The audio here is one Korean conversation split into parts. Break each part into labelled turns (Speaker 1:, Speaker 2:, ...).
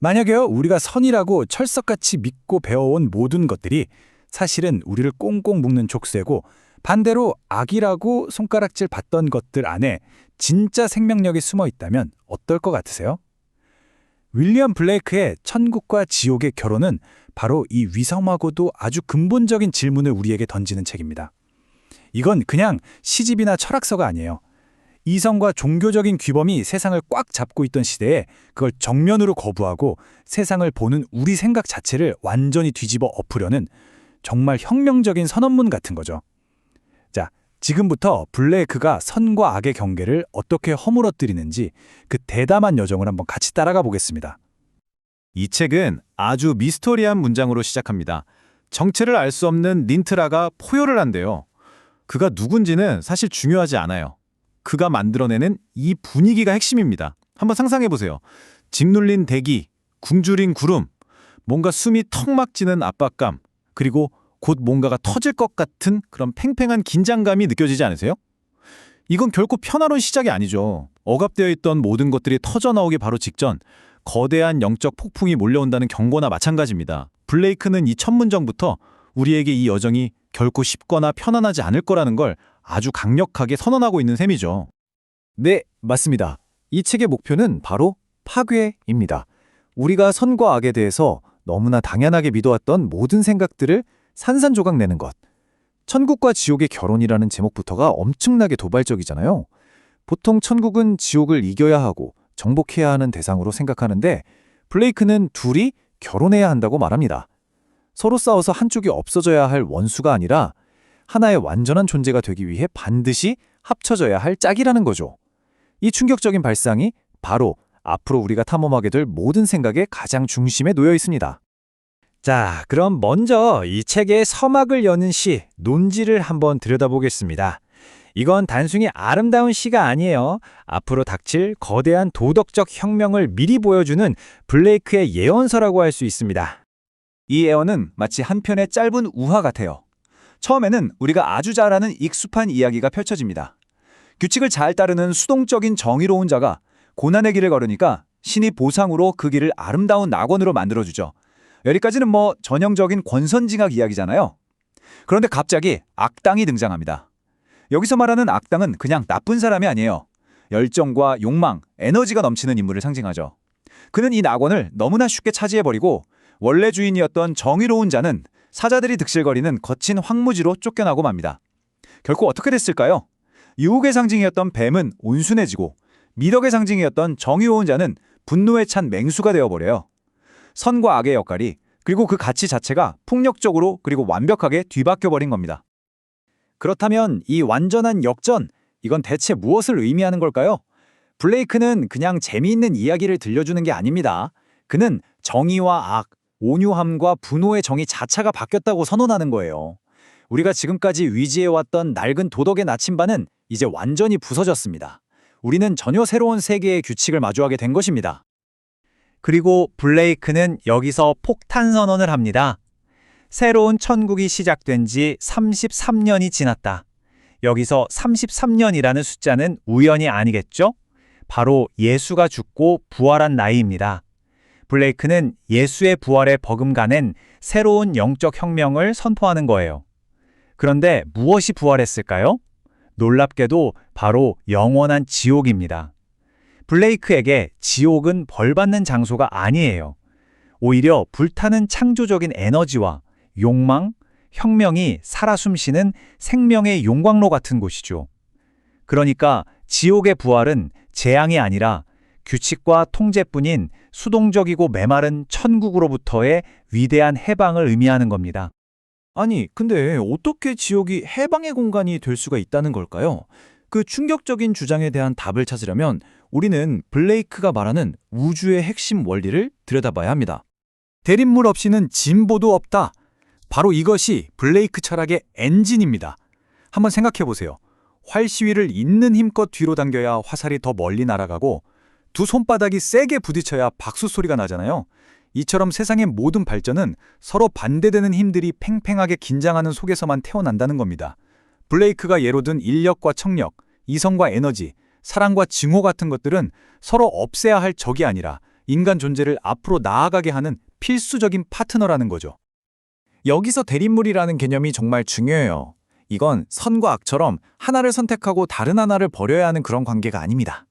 Speaker 1: 만약에요, 우리가 선이라고 철석같이 믿고 배워온 모든 것들이 사실은 우리를 꽁꽁 묶는 족쇄고, 반대로 악이라고 손가락질 받던 것들 안에 진짜 생명력이 숨어 있다면 어떨 것 같으세요? 윌리엄 블레이크의 천국과 지옥의 결혼은 바로 이 위험하고도 아주 근본적인 질문을 우리에게 던지는 책입니다. 이건 그냥 시집이나 철학서가 아니에요. 이성과 종교적인 규범이 세상을 꽉 잡고 있던 시대에 그걸 정면으로 거부하고 세상을 보는 우리 생각 자체를 완전히 뒤집어 엎으려는 정말 혁명적인 선언문 같은 거죠. 자, 지금부터 블레이크가 선과 악의 경계를 어떻게 허물어뜨리는지 그 대담한 여정을 한번 같이 따라가 보겠습니다.
Speaker 2: 이 책은 아주 미스터리한 문장으로 시작합니다. 정체를 알 수 없는 닌트라가 포효를 한대요. 그가 누군지는 사실 중요하지 않아요. 그가 만들어내는 이 분위기가 핵심입니다. 한번 상상해보세요. 짓눌린 대기, 굶주린 구름, 뭔가 숨이 턱 막히는 압박감, 그리고 곧 뭔가가 터질 것 같은 그런 팽팽한 긴장감이 느껴지지 않으세요? 이건 결코 편안한 시작이 아니죠. 억압되어 있던 모든 것들이 터져나오기 바로 직전 거대한 영적 폭풍이 몰려온다는 경고나 마찬가지입니다. 블레이크는 이 첫 문장부터 우리에게 이 여정이 결코 쉽거나 편안하지 않을 거라는 걸 아주 강력하게 선언하고 있는 셈이죠.
Speaker 3: 네, 맞습니다. 이 책의 목표는 바로 파괴입니다. 우리가 선과 악에 대해서 너무나 당연하게 믿어왔던 모든 생각들을 산산조각 내는 것. 천국과 지옥의 결혼이라는 제목부터가 엄청나게 도발적이잖아요. 보통 천국은 지옥을 이겨야 하고 정복해야 하는 대상으로 생각하는데 블레이크는 둘이 결혼해야 한다고 말합니다. 서로 싸워서 한쪽이 없어져야 할 원수가 아니라 하나의 완전한 존재가 되기 위해 반드시 합쳐져야 할 짝이라는 거죠. 이 충격적인 발상이 바로 앞으로 우리가 탐험하게 될 모든 생각의 가장 중심에 놓여 있습니다.
Speaker 1: 자, 그럼 먼저 이 책의 서막을 여는 시, 논지를 한번 들여다보겠습니다. 이건 단순히 아름다운 시가 아니에요. 앞으로 닥칠 거대한 도덕적 혁명을 미리 보여주는 블레이크의 예언서라고 할 수 있습니다.
Speaker 4: 이 예언은 마치 한 편의 짧은 우화 같아요. 처음에는 우리가 아주 잘 아는 익숙한 이야기가 펼쳐집니다. 규칙을 잘 따르는 수동적인 정의로운 자가 고난의 길을 걸으니까 신이 보상으로 그 길을 아름다운 낙원으로 만들어주죠. 여기까지는 전형적인 권선징악 이야기잖아요. 그런데 갑자기 악당이 등장합니다. 여기서 말하는 악당은 그냥 나쁜 사람이 아니에요. 열정과 욕망, 에너지가 넘치는 인물을 상징하죠. 그는 이 낙원을 너무나 쉽게 차지해버리고 원래 주인이었던 정의로운 자는 사자들이 득실거리는 거친 황무지로 쫓겨나고 맙니다. 결국 어떻게 됐을까요? 유혹의 상징이었던 뱀은 온순해지고 미덕의 상징이었던 정의로운 자는 분노에 찬 맹수가 되어버려요. 선과 악의 역할이 그리고 그 가치 자체가 폭력적으로 그리고 완벽하게 뒤바뀌어버린 겁니다. 그렇다면 이 완전한 역전, 이건 대체 무엇을 의미하는 걸까요? 블레이크는 그냥 재미있는 이야기를 들려주는 게 아닙니다. 그는 정의와 악, 온유함과 분노의 정의 자체가 바뀌었다고 선언하는 거예요. 우리가 지금까지 위지해왔던 낡은 도덕의 나침반은 이제 완전히 부서졌습니다. 우리는 전혀 새로운 세계의 규칙을 마주하게 된 것입니다.
Speaker 5: 그리고 블레이크는 여기서 폭탄 선언을 합니다. 새로운 천국이 시작된 지 33년이 지났다. 여기서 33년이라는 숫자는 우연이 아니겠죠? 바로 예수가 죽고 부활한 나이입니다. 블레이크는 예수의 부활에 버금가는 새로운 영적 혁명을 선포하는 거예요. 그런데 무엇이 부활했을까요? 놀랍게도 바로 영원한 지옥입니다. 블레이크에게 지옥은 벌받는 장소가 아니에요. 오히려 불타는 창조적인 에너지와 욕망, 혁명이 살아 숨쉬는 생명의 용광로 같은 곳이죠. 그러니까 지옥의 부활은 재앙이 아니라 규칙과 통제뿐인 수동적이고 메마른 천국으로부터의 위대한 해방을 의미하는 겁니다.
Speaker 3: 아니, 근데 어떻게 지옥이 해방의 공간이 될 수가 있다는 걸까요? 그 충격적인 주장에 대한 답을 찾으려면 우리는 블레이크가 말하는 우주의 핵심 원리를 들여다봐야 합니다.
Speaker 1: 대립물 없이는 진보도 없다. 바로 이것이 블레이크 철학의 엔진입니다. 한번 생각해 보세요. 활시위를 있는 힘껏 뒤로 당겨야 화살이 더 멀리 날아가고 두 손바닥이 세게 부딪혀야 박수 소리가 나잖아요. 이처럼 세상의 모든 발전은 서로 반대되는 힘들이 팽팽하게 긴장하는 속에서만 태어난다는 겁니다. 블레이크가 예로 든 인력과 청력, 이성과 에너지, 사랑과 증오 같은 것들은 서로 없애야 할 적이 아니라
Speaker 3: 인간 존재를 앞으로 나아가게 하는 필수적인 파트너라는 거죠. 여기서 대립물이라는 개념이 정말 중요해요. 이건 선과 악처럼 하나를 선택하고 다른 하나를 버려야 하는 그런 관계가 아닙니다.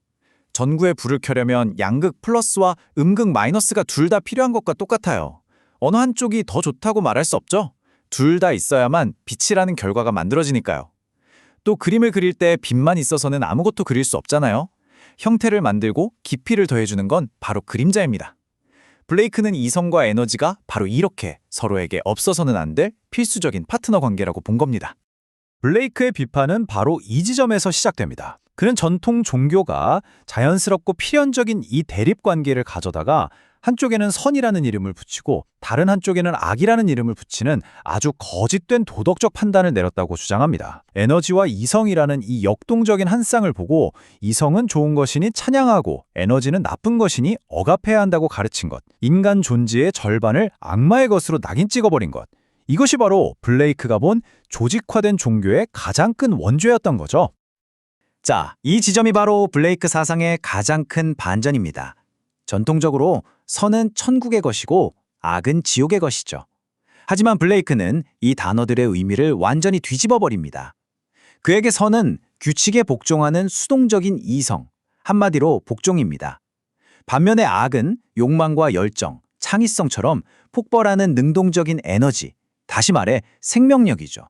Speaker 3: 전구에 불을 켜려면 양극 플러스와 음극 마이너스가 둘 다 필요한 것과 똑같아요. 어느 한쪽이 더 좋다고 말할 수 없죠. 둘 다 있어야만 빛이라는 결과가 만들어지니까요. 또 그림을 그릴 때 빛만 있어서는 아무것도 그릴 수 없잖아요. 형태를 만들고 깊이를 더해주는 건 바로 그림자입니다. 블레이크는 이성과 에너지가 바로 이렇게 서로에게 없어서는 안 될 필수적인 파트너 관계라고 본 겁니다. 블레이크의 비판은 바로 이 지점에서 시작됩니다. 그는 전통 종교가 자연스럽고 필연적인 이 대립 관계를 가져다가 한쪽에는 선이라는 이름을 붙이고 다른 한쪽에는 악이라는 이름을 붙이는 아주 거짓된 도덕적 판단을 내렸다고 주장합니다. 에너지와 이성이라는 이 역동적인 한 쌍을 보고 이성은 좋은 것이니 찬양하고 에너지는 나쁜 것이니 억압해야 한다고 가르친 것. 인간 존재의 절반을 악마의 것으로 낙인 찍어버린 것. 이것이 바로 블레이크가 본 조직화된 종교의 가장 큰 원죄였던 거죠.
Speaker 4: 자, 이 지점이 바로 블레이크 사상의 가장 큰 반전입니다. 전통적으로 선은 천국의 것이고 악은 지옥의 것이죠. 하지만 블레이크는 이 단어들의 의미를 완전히 뒤집어 버립니다. 그에게 선은 규칙에 복종하는 수동적인 이성, 한마디로 복종입니다. 반면에 악은 욕망과 열정, 창의성처럼 폭발하는 능동적인 에너지, 다시 말해 생명력이죠.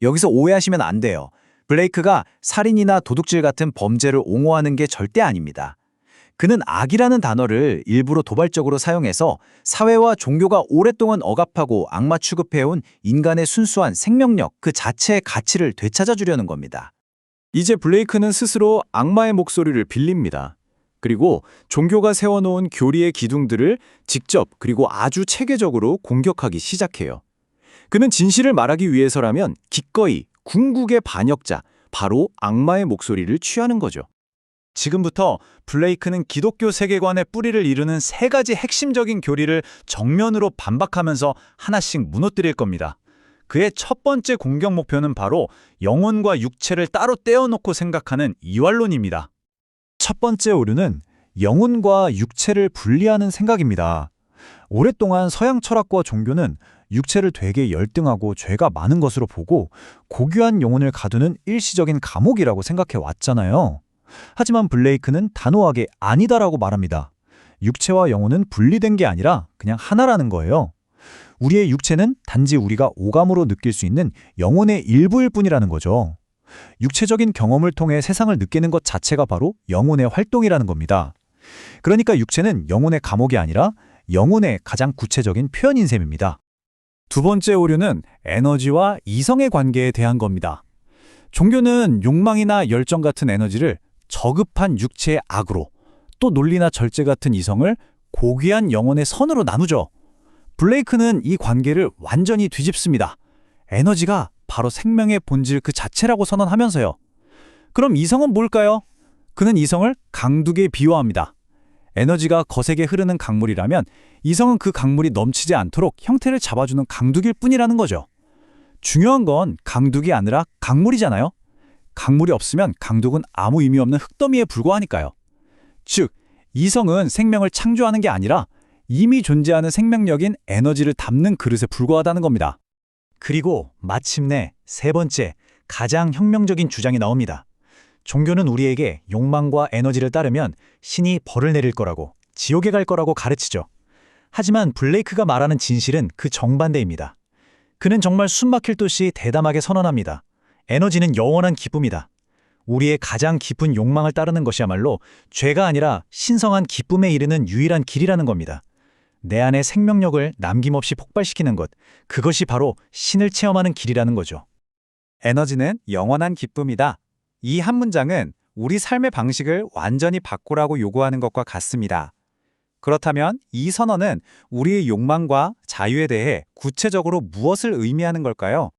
Speaker 4: 여기서 오해하시면 안 돼요. 블레이크가 살인이나 도둑질 같은 범죄를 옹호하는 게 절대 아닙니다. 그는 악이라는 단어를 일부러 도발적으로 사용해서 사회와 종교가 오랫동안 억압하고 악마 취급해온 인간의 순수한 생명력 그 자체의 가치를 되찾아주려는 겁니다.
Speaker 3: 이제 블레이크는 스스로 악마의 목소리를 빌립니다. 그리고 종교가 세워놓은 교리의 기둥들을 직접 그리고 아주 체계적으로 공격하기 시작해요. 그는 진실을 말하기 위해서라면 기꺼이 궁극의 반역자, 바로 악마의 목소리를 취하는 거죠. 지금부터 블레이크는 기독교 세계관의 뿌리를 이루는 세 가지 핵심적인 교리를 정면으로 반박하면서 하나씩 무너뜨릴 겁니다. 그의 첫 번째 공격 목표는 바로 영혼과 육체를 따로 떼어놓고 생각하는 이완론입니다. 첫 번째 오류는 영혼과 육체를 분리하는 생각입니다. 오랫동안 서양 철학과 종교는 육체를 되게 열등하고 죄가 많은 것으로 보고 고귀한 영혼을 가두는 일시적인 감옥이라고 생각해 왔잖아요. 하지만 블레이크는 단호하게 아니다라고 말합니다. 육체와 영혼은 분리된 게 아니라 그냥 하나라는 거예요. 우리의 육체는 단지 우리가 오감으로 느낄 수 있는 영혼의 일부일 뿐이라는 거죠. 육체적인 경험을 통해 세상을 느끼는 것 자체가 바로 영혼의 활동이라는 겁니다. 그러니까 육체는 영혼의 감옥이 아니라 영혼의 가장 구체적인 표현인 셈입니다. 두 번째 오류는 에너지와 이성의 관계에 대한 겁니다. 종교는 욕망이나 열정 같은 에너지를 저급한 육체의 악으로, 또 논리나 절제 같은 이성을 고귀한 영혼의 선으로 나누죠. 블레이크는 이 관계를 완전히 뒤집습니다. 에너지가 바로 생명의 본질 그 자체라고 선언하면서요. 그럼 이성은 뭘까요? 그는 이성을 강둑에 비유합니다. 에너지가 거세게 흐르는 강물이라면 이성은 그 강물이 넘치지 않도록 형태를 잡아주는 강둑일 뿐이라는 거죠. 중요한 건 강둑이 아니라 강물이잖아요. 강물이 없으면 강둑은 아무 의미 없는 흙더미에 불과하니까요. 즉, 이성은 생명을 창조하는 게 아니라 이미 존재하는 생명력인 에너지를 담는 그릇에 불과하다는 겁니다. 그리고 마침내 세 번째, 가장 혁명적인 주장이 나옵니다. 종교는 우리에게 욕망과 에너지를 따르면 신이 벌을 내릴 거라고, 지옥에 갈 거라고 가르치죠. 하지만 블레이크가 말하는 진실은 그 정반대입니다. 그는 정말 숨막힐 듯이 대담하게 선언합니다. 에너지는 영원한 기쁨이다. 우리의 가장 깊은 욕망을 따르는 것이야말로 죄가 아니라 신성한 기쁨에 이르는 유일한 길이라는 겁니다. 내 안의 생명력을 남김없이 폭발시키는 것, 그것이 바로 신을 체험하는 길이라는 거죠. 에너지는 영원한 기쁨이다. 이 한 문장은 우리 삶의 방식을 완전히 바꾸라고 요구하는 것과 같습니다. 그렇다면 이 선언은 우리의 욕망과 자유에 대해 구체적으로 무엇을 의미하는 걸까요?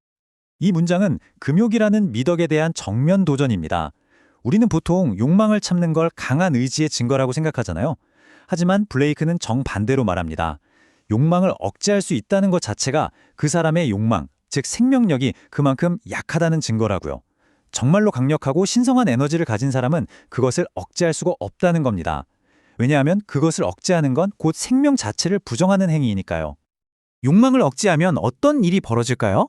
Speaker 3: 이 문장은 금욕이라는 미덕에 대한 정면 도전입니다. 우리는 보통 욕망을 참는 걸 강한 의지의 증거라고 생각하잖아요. 하지만 블레이크는 정반대로 말합니다. 욕망을 억제할 수 있다는 것 자체가 그 사람의 욕망, 즉 생명력이 그만큼 약하다는 증거라고요. 정말로 강력하고 신성한 에너지를 가진 사람은 그것을 억제할 수가 없다는 겁니다.
Speaker 5: 왜냐하면 그것을 억제하는 건 곧 생명 자체를 부정하는 행위이니까요. 욕망을 억제하면 어떤 일이 벌어질까요?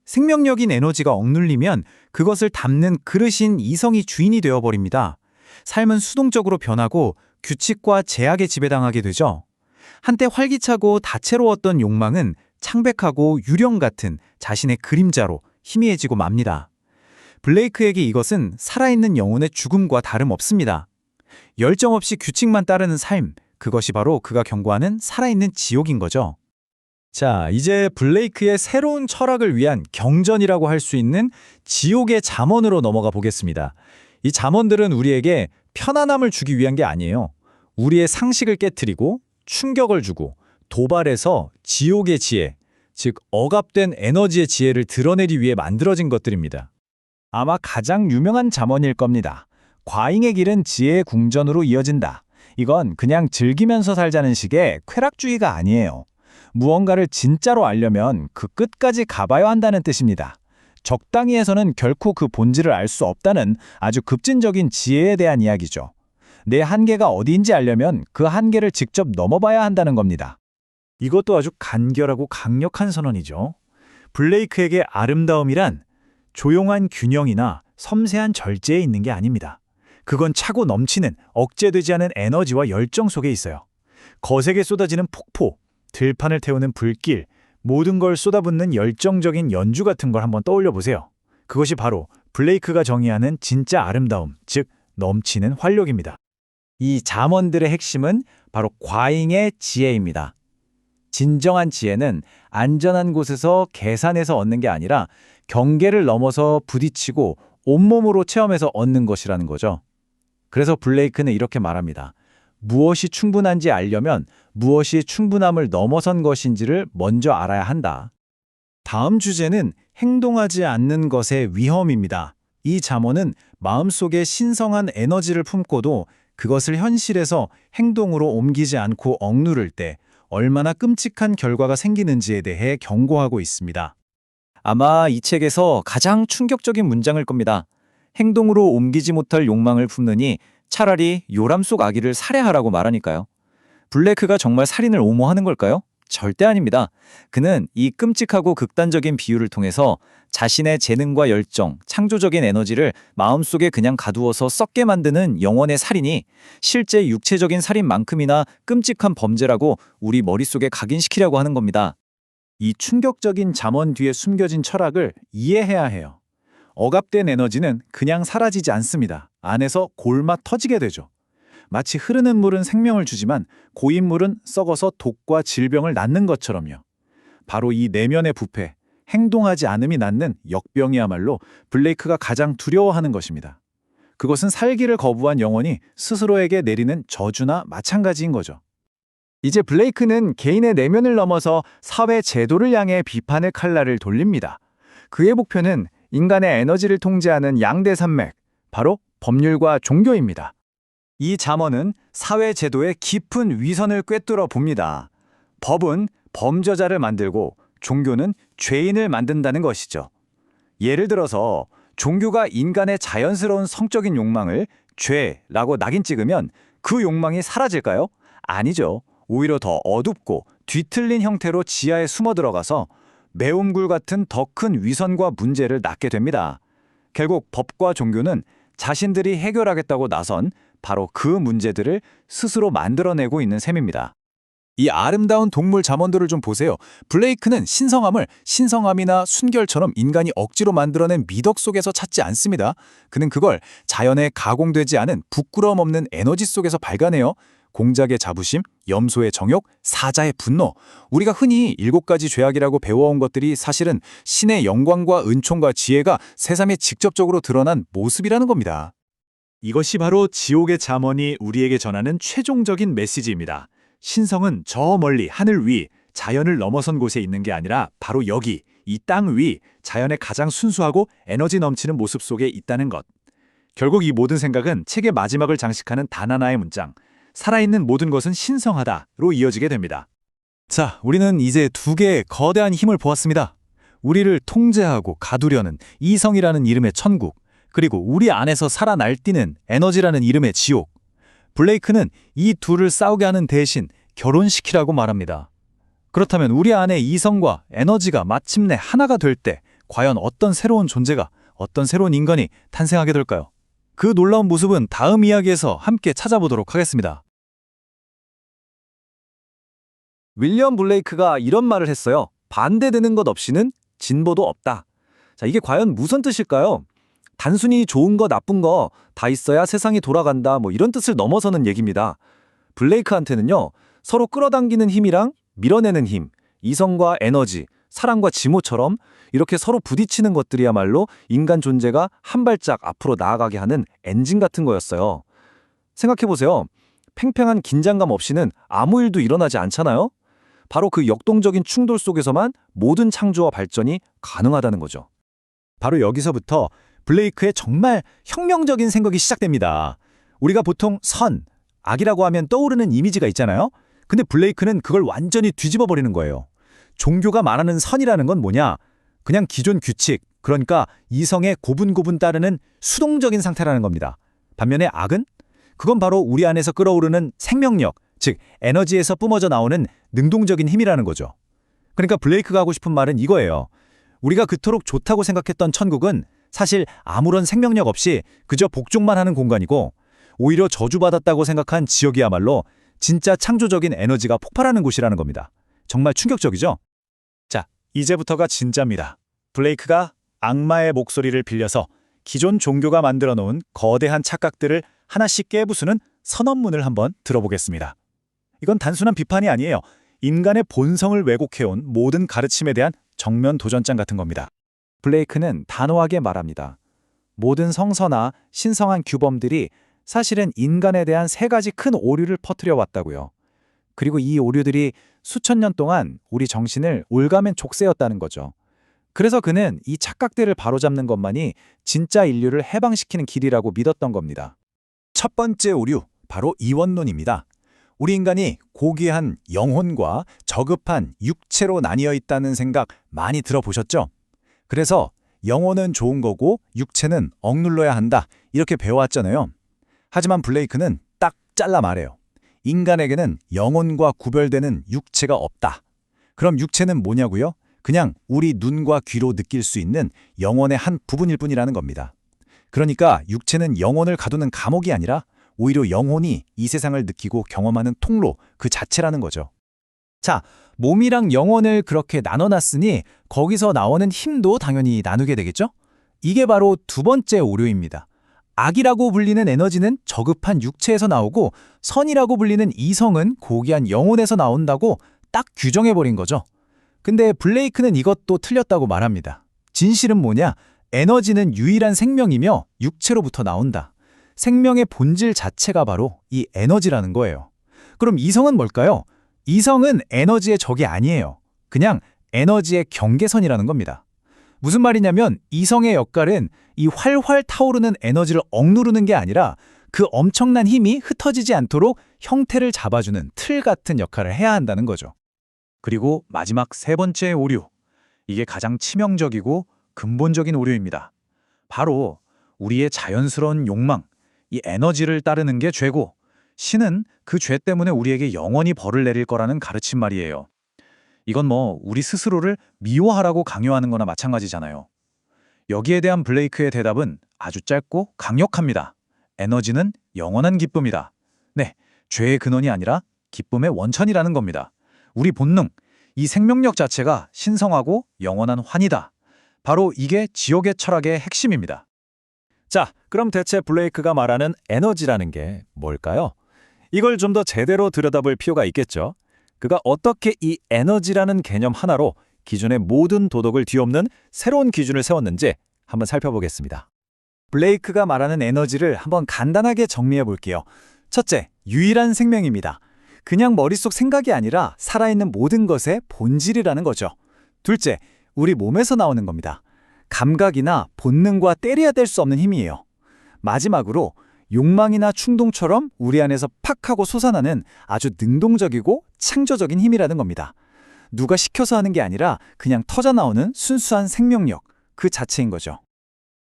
Speaker 5: 생명력인 에너지가 억눌리면 그것을 담는 그릇인 이성이 주인이 되어버립니다. 삶은 수동적으로 변하고 규칙과 제약에 지배당하게 되죠. 한때 활기차고 다채로웠던 욕망은 창백하고 유령 같은 자신의 그림자로 희미해지고 맙니다. 블레이크에게 이것은 살아있는 영혼의 죽음과 다름없습니다. 열정 없이 규칙만 따르는 삶, 그것이 바로 그가 경고하는 살아있는 지옥인 거죠.
Speaker 3: 자, 이제 블레이크의 새로운 철학을 위한 경전이라고 할 수 있는 지옥의 잠언으로 넘어가 보겠습니다. 이 잠언들은 우리에게 편안함을 주기 위한 게 아니에요. 우리의 상식을 깨트리고 충격을 주고 도발해서 지옥의 지혜, 즉 억압된 에너지의 지혜를 드러내기 위해 만들어진 것들입니다. 아마 가장 유명한 잠언일 겁니다. 과잉의 길은 지혜의 궁전으로 이어진다. 이건 그냥 즐기면서 살자는 식의 쾌락주의가 아니에요. 무언가를 진짜로 알려면 그 끝까지 가봐야 한다는 뜻입니다. 적당히 해서는 결코 그 본질을 알 수 없다는 아주 급진적인 지혜에 대한 이야기죠. 내 한계가 어디인지 알려면 그 한계를 직접 넘어봐야 한다는 겁니다. 이것도 아주 간결하고 강력한 선언이죠. 블레이크에게 아름다움이란 조용한 균형이나 섬세한 절제에 있는 게 아닙니다. 그건 차고 넘치는 억제되지 않은 에너지와 열정 속에 있어요. 거세게 쏟아지는 폭포, 들판을 태우는 불길, 모든 걸 쏟아붓는 열정적인 연주 같은 걸 한번 떠올려 보세요. 그것이 바로 블레이크가 정의하는 진짜 아름다움, 즉 넘치는 활력입니다. 이 잠언들의 핵심은 바로 과잉의 지혜입니다. 진정한 지혜는 안전한 곳에서 계산해서 얻는 게 아니라 경계를 넘어서 부딪히고 온몸으로 체험해서 얻는 것이라는 거죠. 그래서 블레이크는 이렇게 말합니다. 무엇이 충분한지 알려면 무엇이 충분함을 넘어선 것인지를 먼저 알아야 한다. 다음 주제는 행동하지 않는 것의 위험입니다. 이 잠언은 마음속에 신성한 에너지를 품고도 그것을 현실에서 행동으로 옮기지 않고 억누를 때 얼마나 끔찍한 결과가 생기는지에 대해 경고하고 있습니다. 아마 이 책에서 가장 충격적인 문장일 겁니다. 행동으로 옮기지 못할 욕망을 품느니 차라리 요람 속 아기를 살해하라고 말하니까요. 블레이크가 정말 살인을 옹호하는 걸까요? 절대 아닙니다. 그는 이 끔찍하고 극단적인 비유를 통해서 자신의 재능과 열정, 창조적인 에너지를 마음속에 그냥 가두어서 썩게 만드는 영혼의 살인이 실제 육체적인 살인만큼이나 끔찍한 범죄라고 우리 머릿속에 각인시키려고 하는 겁니다. 이 충격적인 잠언 뒤에 숨겨진 철학을 이해해야 해요. 억압된 에너지는 그냥 사라지지 않습니다. 안에서 골마 터지게 되죠. 마치 흐르는 물은 생명을 주지만 고인 물은 썩어서 독과 질병을 낳는 것처럼요. 바로 이 내면의 부패, 행동하지 않음이 낳는 역병이야말로 블레이크가 가장 두려워하는 것입니다. 그것은 살기를 거부한 영혼이 스스로에게 내리는 저주나 마찬가지인 거죠. 이제 블레이크는 개인의 내면을 넘어서 사회 제도를 향해 비판의 칼날을 돌립니다. 그의 목표는 인간의 에너지를 통제하는 양대 산맥, 바로 법률과 종교입니다. 이 잠언은 사회 제도의 깊은 위선을 꿰뚫어 봅니다. 법은 범죄자를 만들고 종교는 죄인을 만든다는 것이죠. 예를 들어서 종교가 인간의 자연스러운 성적인 욕망을 죄라고 낙인 찍으면 그 욕망이 사라질까요? 아니죠. 오히려 더 어둡고 뒤틀린 형태로 지하에 숨어 들어가서 매움굴 같은 더 큰 위선과 문제를 낳게 됩니다. 결국 법과 종교는 자신들이 해결하겠다고 나선 바로 그 문제들을 스스로 만들어내고 있는 셈입니다. 이 아름다운 동물 잠언들을 좀 보세요. 블레이크는 신성함이나 순결처럼 인간이 억지로 만들어낸 미덕 속에서 찾지 않습니다. 그는 그걸 자연에 가공되지 않은 부끄러움 없는 에너지 속에서 발견해요. 공작의 자부심, 염소의 정욕, 사자의 분노. 우리가 흔히 7가지 죄악이라고 배워온 것들이 사실은 신의 영광과 은총과 지혜가 세상에 직접적으로 드러난 모습이라는 겁니다. 이것이 바로 지옥의 잠언이 우리에게 전하는 최종적인 메시지입니다. 신성은 저 멀리 하늘 위, 자연을 넘어선 곳에 있는 게 아니라 바로 여기, 이 땅 위, 자연의 가장 순수하고 에너지 넘치는 모습 속에 있다는 것. 결국 이 모든 생각은 책의 마지막을 장식하는 단 하나의 문장, 살아있는 모든 것은 신성하다로 이어지게 됩니다. 자, 우리는 이제 2개의 거대한 힘을 보았습니다. 우리를 통제하고 가두려는 이성이라는 이름의 천국, 그리고 우리 안에서 살아 날뛰는 에너지라는 이름의 지옥.
Speaker 5: 블레이크는 이 둘을 싸우게 하는 대신 결혼시키라고 말합니다. 그렇다면 우리 안에 이성과 에너지가 마침내 하나가 될 때 과연 어떤 새로운 존재가, 어떤 새로운 인간이 탄생하게 될까요? 그 놀라운 모습은 다음 이야기에서 함께 찾아보도록 하겠습니다.
Speaker 3: 윌리엄 블레이크가 이런 말을 했어요. 반대되는 것 없이는 진보도 없다. 자, 이게 과연 무슨 뜻일까요? 단순히 좋은 거 나쁜 거 다 있어야 세상이 돌아간다 뭐 이런 뜻을 넘어서는 얘기입니다. 블레이크한테는요. 서로 끌어당기는 힘이랑 밀어내는 힘, 이성과 에너지, 사랑과 지모처럼 이렇게 서로 부딪히는 것들이야말로 인간 존재가 한 발짝 앞으로 나아가게 하는 엔진 같은 거였어요. 생각해보세요. 팽팽한 긴장감 없이는 아무 일도 일어나지 않잖아요? 바로 그 역동적인 충돌 속에서만 모든 창조와 발전이 가능하다는 거죠.
Speaker 5: 바로 여기서부터 블레이크의 정말 혁명적인 생각이 시작됩니다. 우리가 보통 선, 악이라고 하면 떠오르는 이미지가 있잖아요. 근데 블레이크는 그걸 완전히 뒤집어 버리는 거예요. 종교가 말하는 선이라는 건 뭐냐? 그냥 기존 규칙, 그러니까 이성에 고분고분 따르는 수동적인 상태라는 겁니다. 반면에 악은? 그건 바로 우리 안에서 끌어오르는 생명력, 즉 에너지에서 뿜어져 나오는 능동적인 힘이라는 거죠. 그러니까 블레이크가 하고 싶은 말은 이거예요. 우리가 그토록 좋다고 생각했던 천국은 사실 아무런 생명력 없이 그저 복종만 하는 공간이고, 오히려 저주받았다고 생각한 지역이야말로 진짜 창조적인 에너지가 폭발하는 곳이라는 겁니다. 정말 충격적이죠? 자, 이제부터가 진짜입니다. 블레이크가 악마의 목소리를 빌려서 기존 종교가 만들어 놓은 거대한 착각들을 하나씩 깨부수는 선언문을 한번 들어보겠습니다. 이건 단순한 비판이 아니에요. 인간의 본성을 왜곡해온 모든 가르침에 대한 정면 도전장 같은 겁니다. 블레이크는 단호하게 말합니다. 모든 성서나 신성한 규범들이 사실은 인간에 대한 세 가지 큰 오류를 퍼뜨려 왔다고요. 그리고 이 오류들이 수천 년 동안 우리 정신을 올가맨 족쇄였다는 거죠. 그래서 그는 이 착각들을 바로잡는 것만이 진짜 인류를 해방시키는 길이라고 믿었던 겁니다. 첫 번째 오류, 바로 이원론입니다. 우리 인간이 고귀한 영혼과 저급한 육체로 나뉘어 있다는 생각 많이 들어보셨죠? 그래서 영혼은 좋은 거고 육체는 억눌러야 한다, 이렇게 배워왔잖아요. 하지만 블레이크는 딱 잘라 말해요. 인간에게는 영혼과 구별되는 육체가 없다. 그럼 육체는 뭐냐고요? 그냥 우리 눈과 귀로 느낄 수 있는 영혼의 한 부분일 뿐이라는 겁니다. 그러니까 육체는 영혼을 가두는 감옥이 아니라 오히려 영혼이 이 세상을 느끼고 경험하는 통로 그 자체라는 거죠. 자, 몸이랑 영혼을 그렇게 나눠놨으니 거기서 나오는 힘도 당연히 나누게 되겠죠? 이게 바로 두 번째 오류입니다. 악이라고 불리는 에너지는 저급한 육체에서 나오고 선이라고 불리는 이성은 고귀한 영혼에서 나온다고 딱 규정해버린 거죠. 근데 블레이크는 이것도 틀렸다고 말합니다. 진실은 뭐냐? 에너지는 유일한 생명이며 육체로부터 나온다. 생명의 본질 자체가 바로 이 에너지라는 거예요. 그럼 이성은 뭘까요? 이성은 에너지의 적이 아니에요. 그냥 에너지의 경계선이라는 겁니다. 무슨 말이냐면 이성의 역할은 이 활활 타오르는 에너지를 억누르는 게 아니라 그 엄청난 힘이 흩어지지 않도록 형태를 잡아주는 틀 같은 역할을 해야 한다는 거죠. 그리고 마지막 세 번째 오류. 이게 가장 치명적이고 근본적인 오류입니다. 바로 우리의 자연스러운 욕망, 이 에너지를 따르는 게 죄고 신은 그 죄 때문에 우리에게 영원히 벌을 내릴 거라는 가르침 말이에요. 이건 우리 스스로를 미워하라고 강요하는 거나 마찬가지잖아요. 여기에 대한 블레이크의 대답은 아주 짧고 강력합니다. 에너지는 영원한 기쁨이다. 네, 죄의 근원이 아니라 기쁨의 원천이라는 겁니다. 우리 본능, 이 생명력 자체가 신성하고 영원한 환희다. 바로 이게 지옥의 철학의 핵심입니다. 자, 그럼 대체 블레이크가 말하는 에너지라는 게 뭘까요? 이걸 좀 더 제대로 들여다볼 필요가 있겠죠. 그가 어떻게 이 에너지라는 개념 하나로 기존의 모든 도덕을 뒤엎는 새로운 기준을 세웠는지 한번 살펴보겠습니다. 블레이크가 말하는 에너지를 한번 간단하게 정리해 볼게요. 첫째, 유일한 생명입니다. 그냥 머릿속 생각이 아니라 살아있는 모든 것의 본질이라는 거죠. 둘째, 우리 몸에서 나오는 겁니다. 감각이나 본능과 때려야 될 수 없는 힘이에요. 마지막으로 욕망이나 충동처럼 우리 안에서 팍 하고 솟아나는 아주 능동적이고 창조적인 힘이라는 겁니다. 누가 시켜서 하는 게 아니라 그냥 터져나오는 순수한 생명력, 그 자체인 거죠.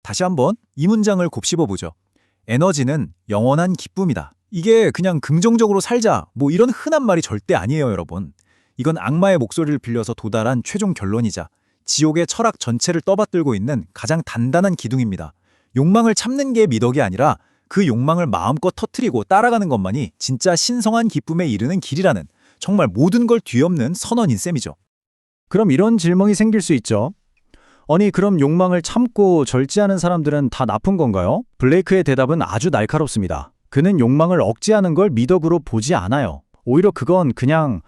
Speaker 5: 다시 한번 이 문장을 곱씹어 보죠. 에너지는 영원한 기쁨이다. 이게 그냥 긍정적으로 살자, 뭐 이런 흔한 말이 절대 아니에요, 여러분. 이건 악마의 목소리를 빌려서 도달한 최종 결론이자 지옥의 철학 전체를 떠받들고 있는 가장 단단한 기둥입니다. 욕망을 참는 게 미덕이 아니라 그 욕망을 마음껏 터뜨리고 따라가는 것만이 진짜 신성한 기쁨에 이르는 길이라는, 정말 모든 걸 뒤엎는 선언인 셈이죠.
Speaker 3: 그럼 이런 질문이 생길 수 있죠. 아니, 그럼 욕망을 참고 절제하는 사람들은 다 나쁜 건가요? 블레이크의 대답은 아주 날카롭습니다. 그는 욕망을 억제하는 걸 미덕으로 보지 않아요. 오히려 그건 그냥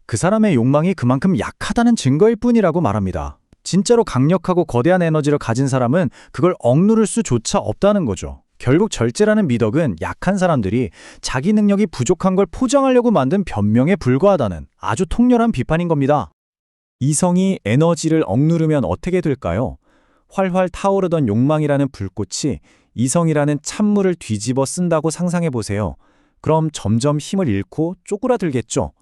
Speaker 3: 그 사람의 욕망이 그만큼 약하다는 증거일 뿐이라고 말합니다. 진짜로 강력하고 거대한 에너지를 가진 사람은 그걸 억누를 수조차 없다는 거죠. 결국 절제라는 미덕은 약한 사람들이 자기 능력이 부족한 걸 포장하려고 만든 변명에 불과하다는 아주 통렬한 비판인 겁니다. 이성이 에너지를 억누르면 어떻게 될까요? 활활 타오르던 욕망이라는 불꽃이 이성이라는 찬물을 뒤집어 쓴다고 상상해 보세요. 그럼 점점 힘을 잃고 쪼그라들겠죠.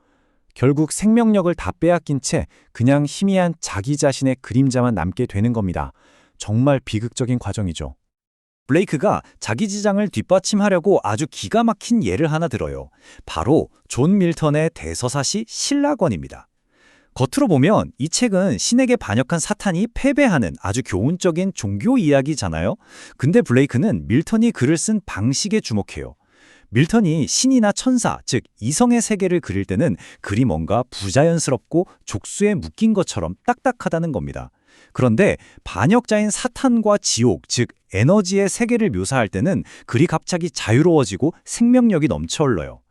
Speaker 3: 결국 생명력을 다 빼앗긴 채 그냥 희미한 자기 자신의 그림자만 남게 되는 겁니다. 정말 비극적인 과정이죠. 블레이크가 자기 주장을 뒷받침하려고 아주 기가 막힌 예를 하나 들어요. 바로 존 밀턴의 대서사시 신라권입니다. 겉으로 보면 이 책은 신에게 반역한 사탄이 패배하는 아주 교훈적인 종교 이야기잖아요. 근데 블레이크는 밀턴이 글을 쓴 방식에 주목해요. 밀턴이 신이나 천사, 즉 이성의 세계를 그릴 때는 글이 뭔가 부자연스럽고 족수에 묶인 것처럼 딱딱하다는 겁니다. 그런데 반역자인 사탄과 지옥, 즉 에너지의 세계를 묘사할 때는 글이 갑자기 자유로워지고 생명력이 넘쳐 흘러요.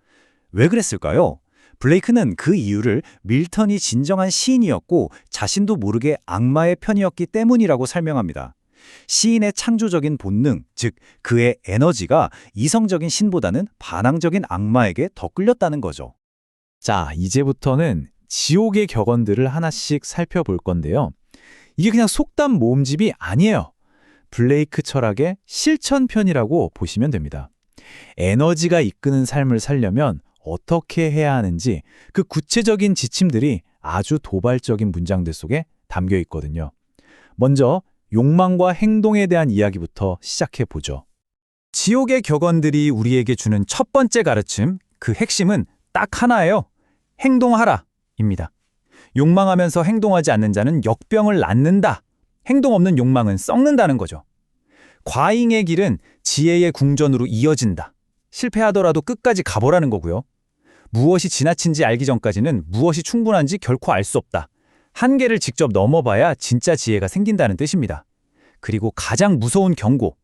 Speaker 3: 왜 그랬을까요? 블레이크는 그 이유를 밀턴이 진정한 시인이었고 자신도 모르게 악마의 편이었기 때문이라고 설명합니다. 시인의 창조적인 본능, 즉 그의 에너지가 이성적인 신보다는 반항적인 악마에게 더 끌렸다는 거죠.
Speaker 5: 자, 이제부터는 지옥의 격언들을 하나씩 살펴볼 건데요. 이게 그냥 속담 모음집이 아니에요. 블레이크 철학의 실천편이라고 보시면 됩니다. 에너지가 이끄는 삶을 살려면 어떻게 해야 하는지 그 구체적인 지침들이 아주 도발적인 문장들 속에 담겨 있거든요. 먼저 욕망과 행동에 대한 이야기부터 시작해 보죠. 지옥의 격언들이 우리에게 주는 첫 번째 가르침, 그 핵심은 딱 하나예요. 행동하라 입니다. 욕망하면서 행동하지 않는 자는 역병을 낳는다. 행동 없는 욕망은 썩는다는 거죠. 과잉의 길은 지혜의 궁전으로 이어진다. 실패하더라도 끝까지 가보라는 거고요. 무엇이 지나친지 알기 전까지는 무엇이 충분한지 결코 알 수 없다. 한계를 직접 넘어봐야 진짜 지혜가 생긴다는 뜻입니다. 그리고 가장 무서운 경고.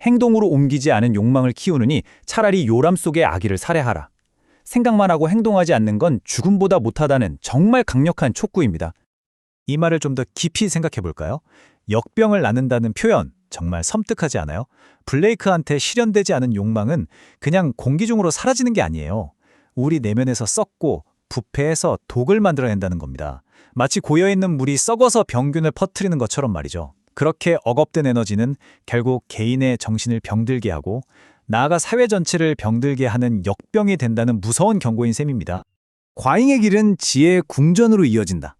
Speaker 5: 행동으로 옮기지 않은 욕망을 키우느니 차라리 요람 속의 아기를 살해하라. 생각만 하고 행동하지 않는 건 죽음보다 못하다는 정말 강력한 촉구입니다. 이 말을 좀 더 깊이 생각해 볼까요? 역병을 낳는다는 표현, 정말 섬뜩하지 않아요? 블레이크한테 실현되지 않은 욕망은 그냥 공기 중으로 사라지는 게 아니에요. 우리 내면에서 썩고 부패해서 독을 만들어낸다는 겁니다. 마치 고여있는 물이 썩어서 병균을 퍼뜨리는 것처럼 말이죠. 그렇게 억압된 에너지는 결국 개인의 정신을 병들게 하고 나아가 사회 전체를 병들게 하는 역병이 된다는 무서운 경고인 셈입니다. 과잉의 길은 지혜의 궁전으로 이어진다.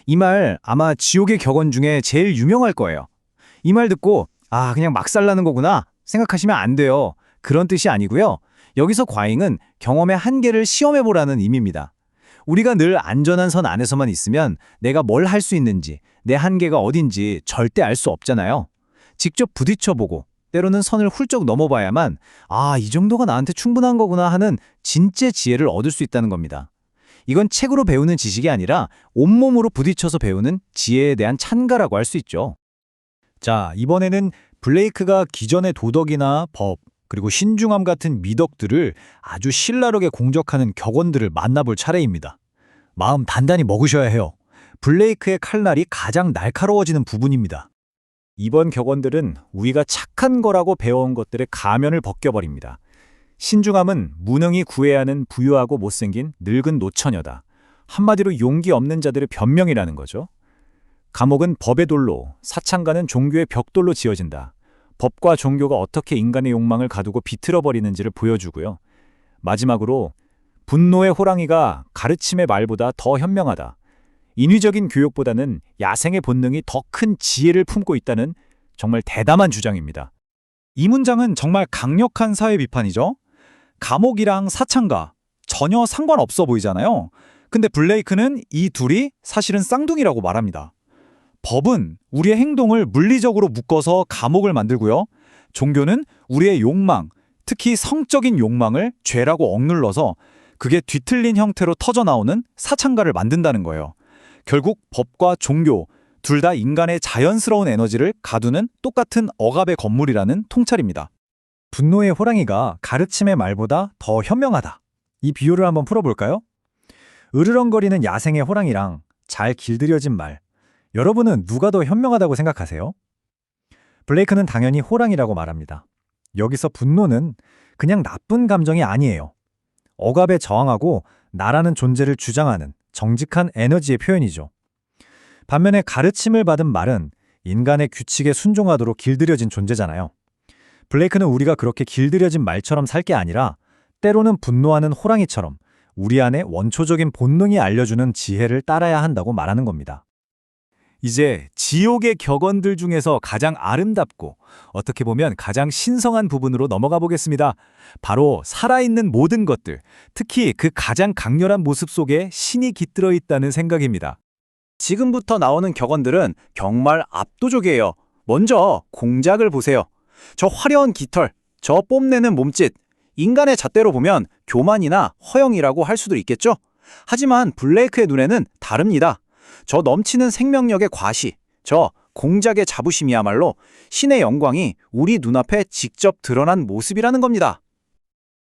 Speaker 5: 이 말 아마 지옥의 격언 중에 제일 유명할 거예요. 이 말 듣고 그냥 막 살라는 거구나 생각하시면 안 돼요. 그런 뜻이 아니고요. 여기서 과잉은 경험의 한계를 시험해보라는 의미입니다. 우리가 늘 안전한 선 안에서만 있으면 내가 뭘 할 수 있는지, 내 한계가 어딘지 절대 알 수 없잖아요. 직접 부딪혀보고 때로는 선을 훌쩍 넘어봐야만 이 정도가 나한테 충분한 거구나 하는 진짜 지혜를 얻을 수 있다는 겁니다. 이건 책으로 배우는 지식이 아니라 온몸으로 부딪혀서 배우는 지혜에 대한 찬가라고 할 수 있죠. 자, 이번에는 블레이크가 기존의 도덕이나 법, 그리고 신중함 같은 미덕들을 아주 신랄하게 공적하는 격언들을 만나볼 차례입니다. 마음 단단히 먹으셔야 해요. 블레이크의 칼날이 가장 날카로워지는 부분입니다. 이번 격언들은 우리가 착한 거라고 배워온 것들의 가면을 벗겨버립니다. 신중함은 무능히 구애야 하는 부유하고 못생긴 늙은 노처녀다. 한마디로 용기 없는 자들의 변명이라는 거죠. 감옥은 법의 돌로, 사창가는 종교의 벽돌로 지어진다. 법과 종교가 어떻게 인간의 욕망을 가두고 비틀어버리는지를 보여주고요. 마지막으로 분노의 호랑이가 가르침의 말보다 더 현명하다. 인위적인 교육보다는 야생의 본능이 더 큰 지혜를 품고 있다는 정말 대담한 주장입니다. 이 문장은 정말 강력한 사회 비판이죠. 감옥이랑 사창가 전혀 상관없어 보이잖아요. 근데 블레이크는 이 둘이 사실은 쌍둥이라고 말합니다. 법은 우리의 행동을 물리적으로 묶어서 감옥을 만들고요. 종교는 우리의 욕망, 특히 성적인 욕망을 죄라고 억눌러서 그게 뒤틀린 형태로 터져나오는 사창가를 만든다는 거예요. 결국 법과 종교, 둘 다 인간의 자연스러운 에너지를 가두는 똑같은 억압의 건물이라는 통찰입니다.
Speaker 3: 분노의 호랑이가 가르침의 말보다 더 현명하다. 이 비유를 한번 풀어볼까요? 으르렁거리는 야생의 호랑이랑 잘 길들여진 말. 여러분은 누가 더 현명하다고 생각하세요? 블레이크는 당연히 호랑이라고 말합니다. 여기서 분노는 그냥 나쁜 감정이 아니에요. 억압에 저항하고 나라는 존재를 주장하는 정직한 에너지의 표현이죠. 반면에 가르침을 받은 말은 인간의 규칙에 순종하도록 길들여진 존재잖아요. 블레이크는 우리가 그렇게 길들여진 말처럼 살 게 아니라 때로는 분노하는 호랑이처럼 우리 안에 원초적인 본능이 알려주는 지혜를 따라야 한다고 말하는 겁니다.
Speaker 5: 이제 지옥의 격언들 중에서 가장 아름답고 어떻게 보면 가장 신성한 부분으로 넘어가 보겠습니다. 바로 살아있는 모든 것들, 특히 그 가장 강렬한 모습 속에 신이 깃들어 있다는 생각입니다.
Speaker 4: 지금부터 나오는 격언들은 정말 압도적이에요. 먼저 공작을 보세요. 저 화려한 깃털, 저 뽐내는 몸짓, 인간의 잣대로 보면 교만이나 허영이라고 할 수도 있겠죠? 하지만 블레이크의 눈에는 다릅니다. 저 넘치는 생명력의 과시, 저 공작의 자부심이야말로 신의 영광이 우리 눈앞에 직접 드러난 모습이라는 겁니다.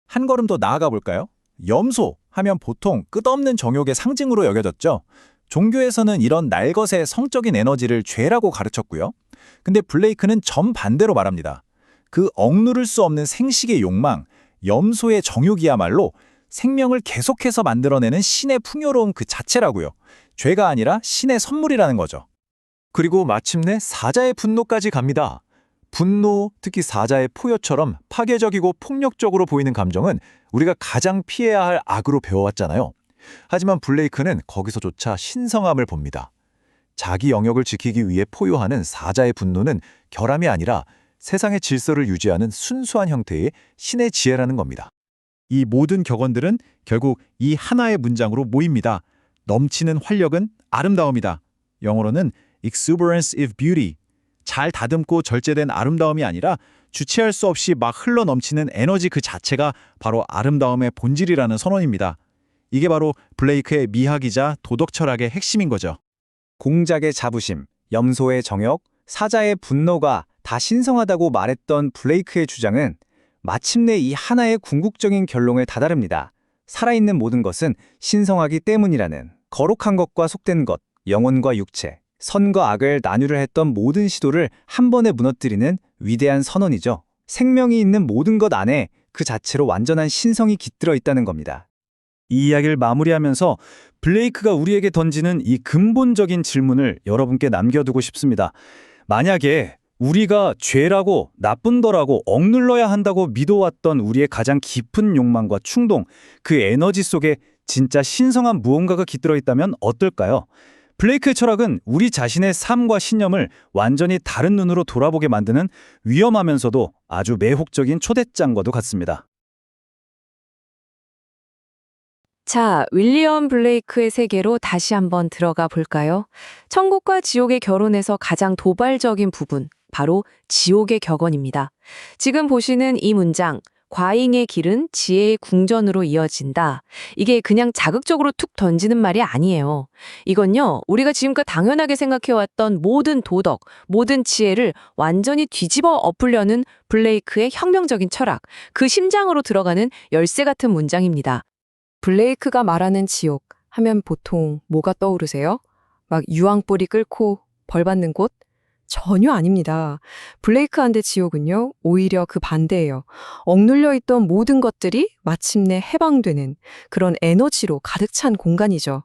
Speaker 5: 한 걸음 더 나아가 볼까요? 염소 하면 보통 끝없는 정욕의 상징으로 여겨졌죠. 종교에서는 이런 날것의 성적인 에너지를 죄라고 가르쳤고요. 근데 블레이크는 정반대로 말합니다. 그 억누를 수 없는 생식의 욕망, 염소의 정욕이야말로 생명을 계속해서 만들어내는 신의 풍요로움 그 자체라고요. 죄가 아니라 신의 선물이라는 거죠. 그리고 마침내 사자의 분노까지 갑니다. 분노, 특히 사자의 포효처럼 파괴적이고 폭력적으로 보이는 감정은 우리가 가장 피해야 할 악으로 배워왔잖아요. 하지만 블레이크는 거기서조차 신성함을 봅니다. 자기 영역을 지키기 위해 포효하는 사자의 분노는 결함이 아니라 세상의 질서를 유지하는 순수한 형태의 신의 지혜라는 겁니다.
Speaker 2: 이 모든 격언들은 결국 이 하나의 문장으로 모입니다. 넘치는 활력은 아름다움이다. 영어로는 exuberance of beauty. 잘 다듬고 절제된 아름다움이 아니라 주체할 수 없이 막 흘러 넘치는 에너지 그 자체가 바로 아름다움의 본질이라는 선언입니다. 이게 바로 블레이크의 미학이자 도덕 철학의 핵심인 거죠.
Speaker 3: 공작의 자부심, 염소의 정욕, 사자의 분노가 다 신성하다고 말했던 블레이크의 주장은 마침내 이 하나의 궁극적인 결론에 다다릅니다. 살아있는 모든 것은 신성하기 때문이라는 거룩한 것과 속된 것, 영혼과 육체, 선과 악을 나누려 했던 모든 시도를 한 번에 무너뜨리는 위대한 선언이죠. 생명이 있는 모든 것 안에 그 자체로 완전한 신성이 깃들어 있다는 겁니다.
Speaker 5: 이 이야기를 마무리하면서 블레이크가 우리에게 던지는 이 근본적인 질문을 여러분께 남겨두고 싶습니다. 만약에 우리가 죄라고 나쁜더라고 억눌러야 한다고 믿어왔던 우리의 가장 깊은 욕망과 충동, 그 에너지 속에 진짜 신성한 무언가가 깃들어 있다면 어떨까요? 블레이크의 철학은 우리 자신의 삶과 신념을 완전히 다른 눈으로 돌아보게 만드는 위험하면서도 아주 매혹적인 초대장과도 같습니다.
Speaker 6: 자, 윌리엄 블레이크의 세계로 다시 한번 들어가 볼까요? 천국과 지옥의 결혼에서 가장 도발적인 부분, 바로 지옥의 격언입니다. 지금 보시는 이 문장, 과잉의 길은 지혜의 궁전으로 이어진다. 이게 그냥 자극적으로 툭 던지는 말이 아니에요. 이건요, 우리가 지금껏 당연하게 생각해왔던 모든 도덕, 모든 지혜를 완전히 뒤집어 엎으려는 블레이크의 혁명적인 철학, 그 심장으로 들어가는 열쇠 같은 문장입니다. 블레이크가 말하는 지옥 하면 보통 뭐가 떠오르세요? 막 유황불이 끓고 벌 받는 곳? 전혀 아닙니다. 블레이크한테 지옥은요, 오히려 그 반대예요. 억눌려 있던 모든 것들이 마침내 해방되는 그런 에너지로 가득 찬 공간이죠.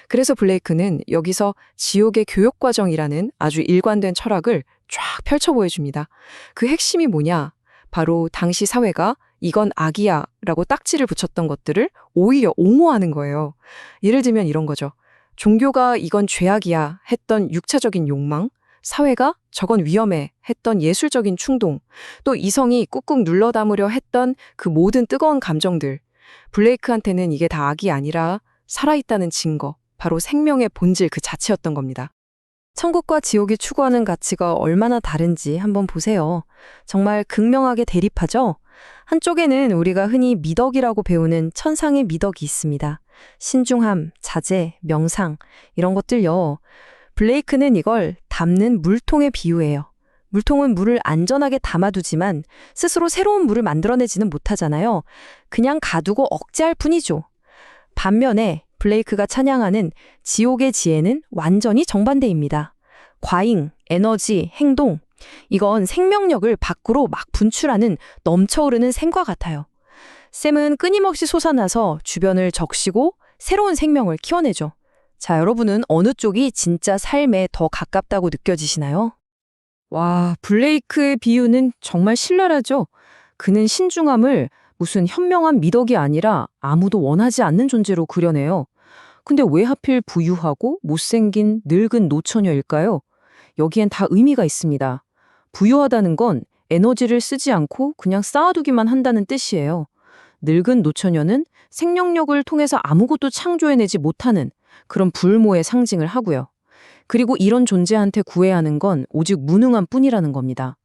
Speaker 6: 그래서 블레이크는 여기서 지옥의 교육과정이라는 아주 일관된 철학을 쫙 펼쳐 보여줍니다. 그 핵심이 뭐냐? 바로 당시 사회가 이건 악이야 라고 딱지를 붙였던 것들을 오히려 옹호하는 거예요. 예를 들면 이런 거죠. 종교가 이건 죄악이야 했던 육체적인 욕망, 사회가 저건 위험해 했던 예술적인 충동, 또 이성이 꾹꾹 눌러 담으려 했던 그 모든 뜨거운 감정들. 블레이크한테는 이게 다 악이 아니라 살아있다는 증거, 바로 생명의 본질 그 자체였던 겁니다. 천국과 지옥이 추구하는 가치가 얼마나 다른지 한번 보세요. 정말 극명하게 대립하죠? 한쪽에는 우리가 흔히 미덕이라고 배우는 천상의 미덕이 있습니다. 신중함, 자제, 명상, 이런 것들요. 블레이크는 이걸 담는 물통에 비유해요. 물통은 물을 안전하게 담아두지만 스스로 새로운 물을 만들어내지는 못하잖아요. 그냥 가두고 억제할 뿐이죠. 반면에 블레이크가 찬양하는 지옥의 지혜는 완전히 정반대입니다. 과잉, 에너지, 행동, 이건 생명력을 밖으로 막 분출하는 넘쳐오르는 샘과 같아요. 샘은 끊임없이 솟아나서 주변을 적시고 새로운 생명을 키워내죠. 자, 여러분은 어느 쪽이 진짜 삶에 더 가깝다고 느껴지시나요? 와, 블레이크의 비유는 정말 신랄하죠? 그는 신중함을 무슨 현명한 미덕이 아니라 아무도 원하지 않는 존재로 그려내요. 근데 왜 하필 부유하고 못생긴 늙은 노처녀일까요? 여기엔 다 의미가 있습니다. 부유하다는 건 에너지를 쓰지 않고 그냥 쌓아두기만 한다는 뜻이에요. 늙은 노처녀는 생명력을 통해서 아무것도 창조해내지 못하는 그런 불모의 상징을 하고요. 그리고 이런 존재한테 구해야 하는 건 오직 무능한 뿐이라는 겁니다.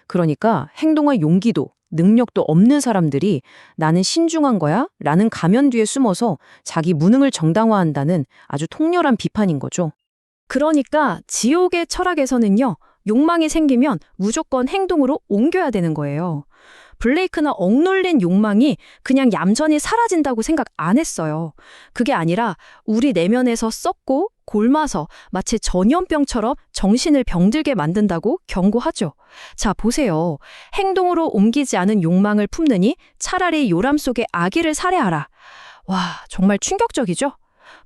Speaker 6: 그러니까 행동할 용기도 능력도 없는 사람들이 나는 신중한 거야? 라는 가면 뒤에 숨어서 자기 무능을 정당화한다는 아주 통렬한 비판인 거죠. 그러니까 지옥의 철학에서는요, 욕망이 생기면 무조건 행동으로 옮겨야 되는 거예요. 블레이크는 억눌린 욕망이 그냥 얌전히 사라진다고 생각 안 했어요. 그게 아니라 우리 내면에서 썩고 골마서 마치 전염병처럼 정신을 병들게 만든다고 경고하죠. 자, 보세요. 행동으로 옮기지 않은 욕망을 품느니 차라리 요람 속에 아기를 살해하라. 와, 정말 충격적이죠?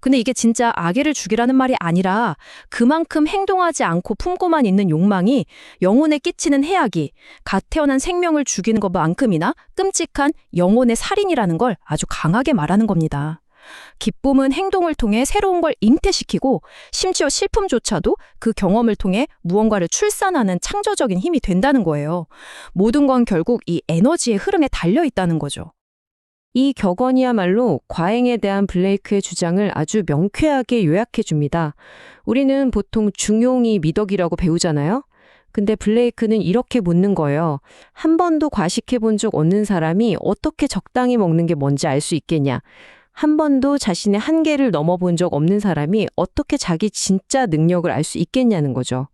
Speaker 6: 근데 이게 진짜 아기를 죽이라는 말이 아니라 그만큼 행동하지 않고 품고만 있는 욕망이 영혼에 끼치는 해악이 갓 태어난 생명을 죽이는 것만큼이나 끔찍한 영혼의 살인이라는 걸 아주 강하게 말하는 겁니다. 기쁨은 행동을 통해 새로운 걸 잉태시키고 심지어 실품조차도 그 경험을 통해 무언가를 출산하는 창조적인 힘이 된다는 거예요. 모든 건 결국 이 에너지의 흐름에 달려 있다는 거죠. 이 격언이야말로 과잉에 대한 블레이크의 주장을 아주 명쾌하게 요약해 줍니다. 우리는 보통 중용이 미덕이라고 배우잖아요. 근데 블레이크는 이렇게 묻는 거예요. 한 번도 과식해 본 적 없는 사람이 어떻게 적당히 먹는 게 뭔지 알 수 있겠냐? 한 번도 자신의 한계를 넘어본 적 없는 사람이 어떻게 자기 진짜 능력을 알 수 있겠냐는 거죠.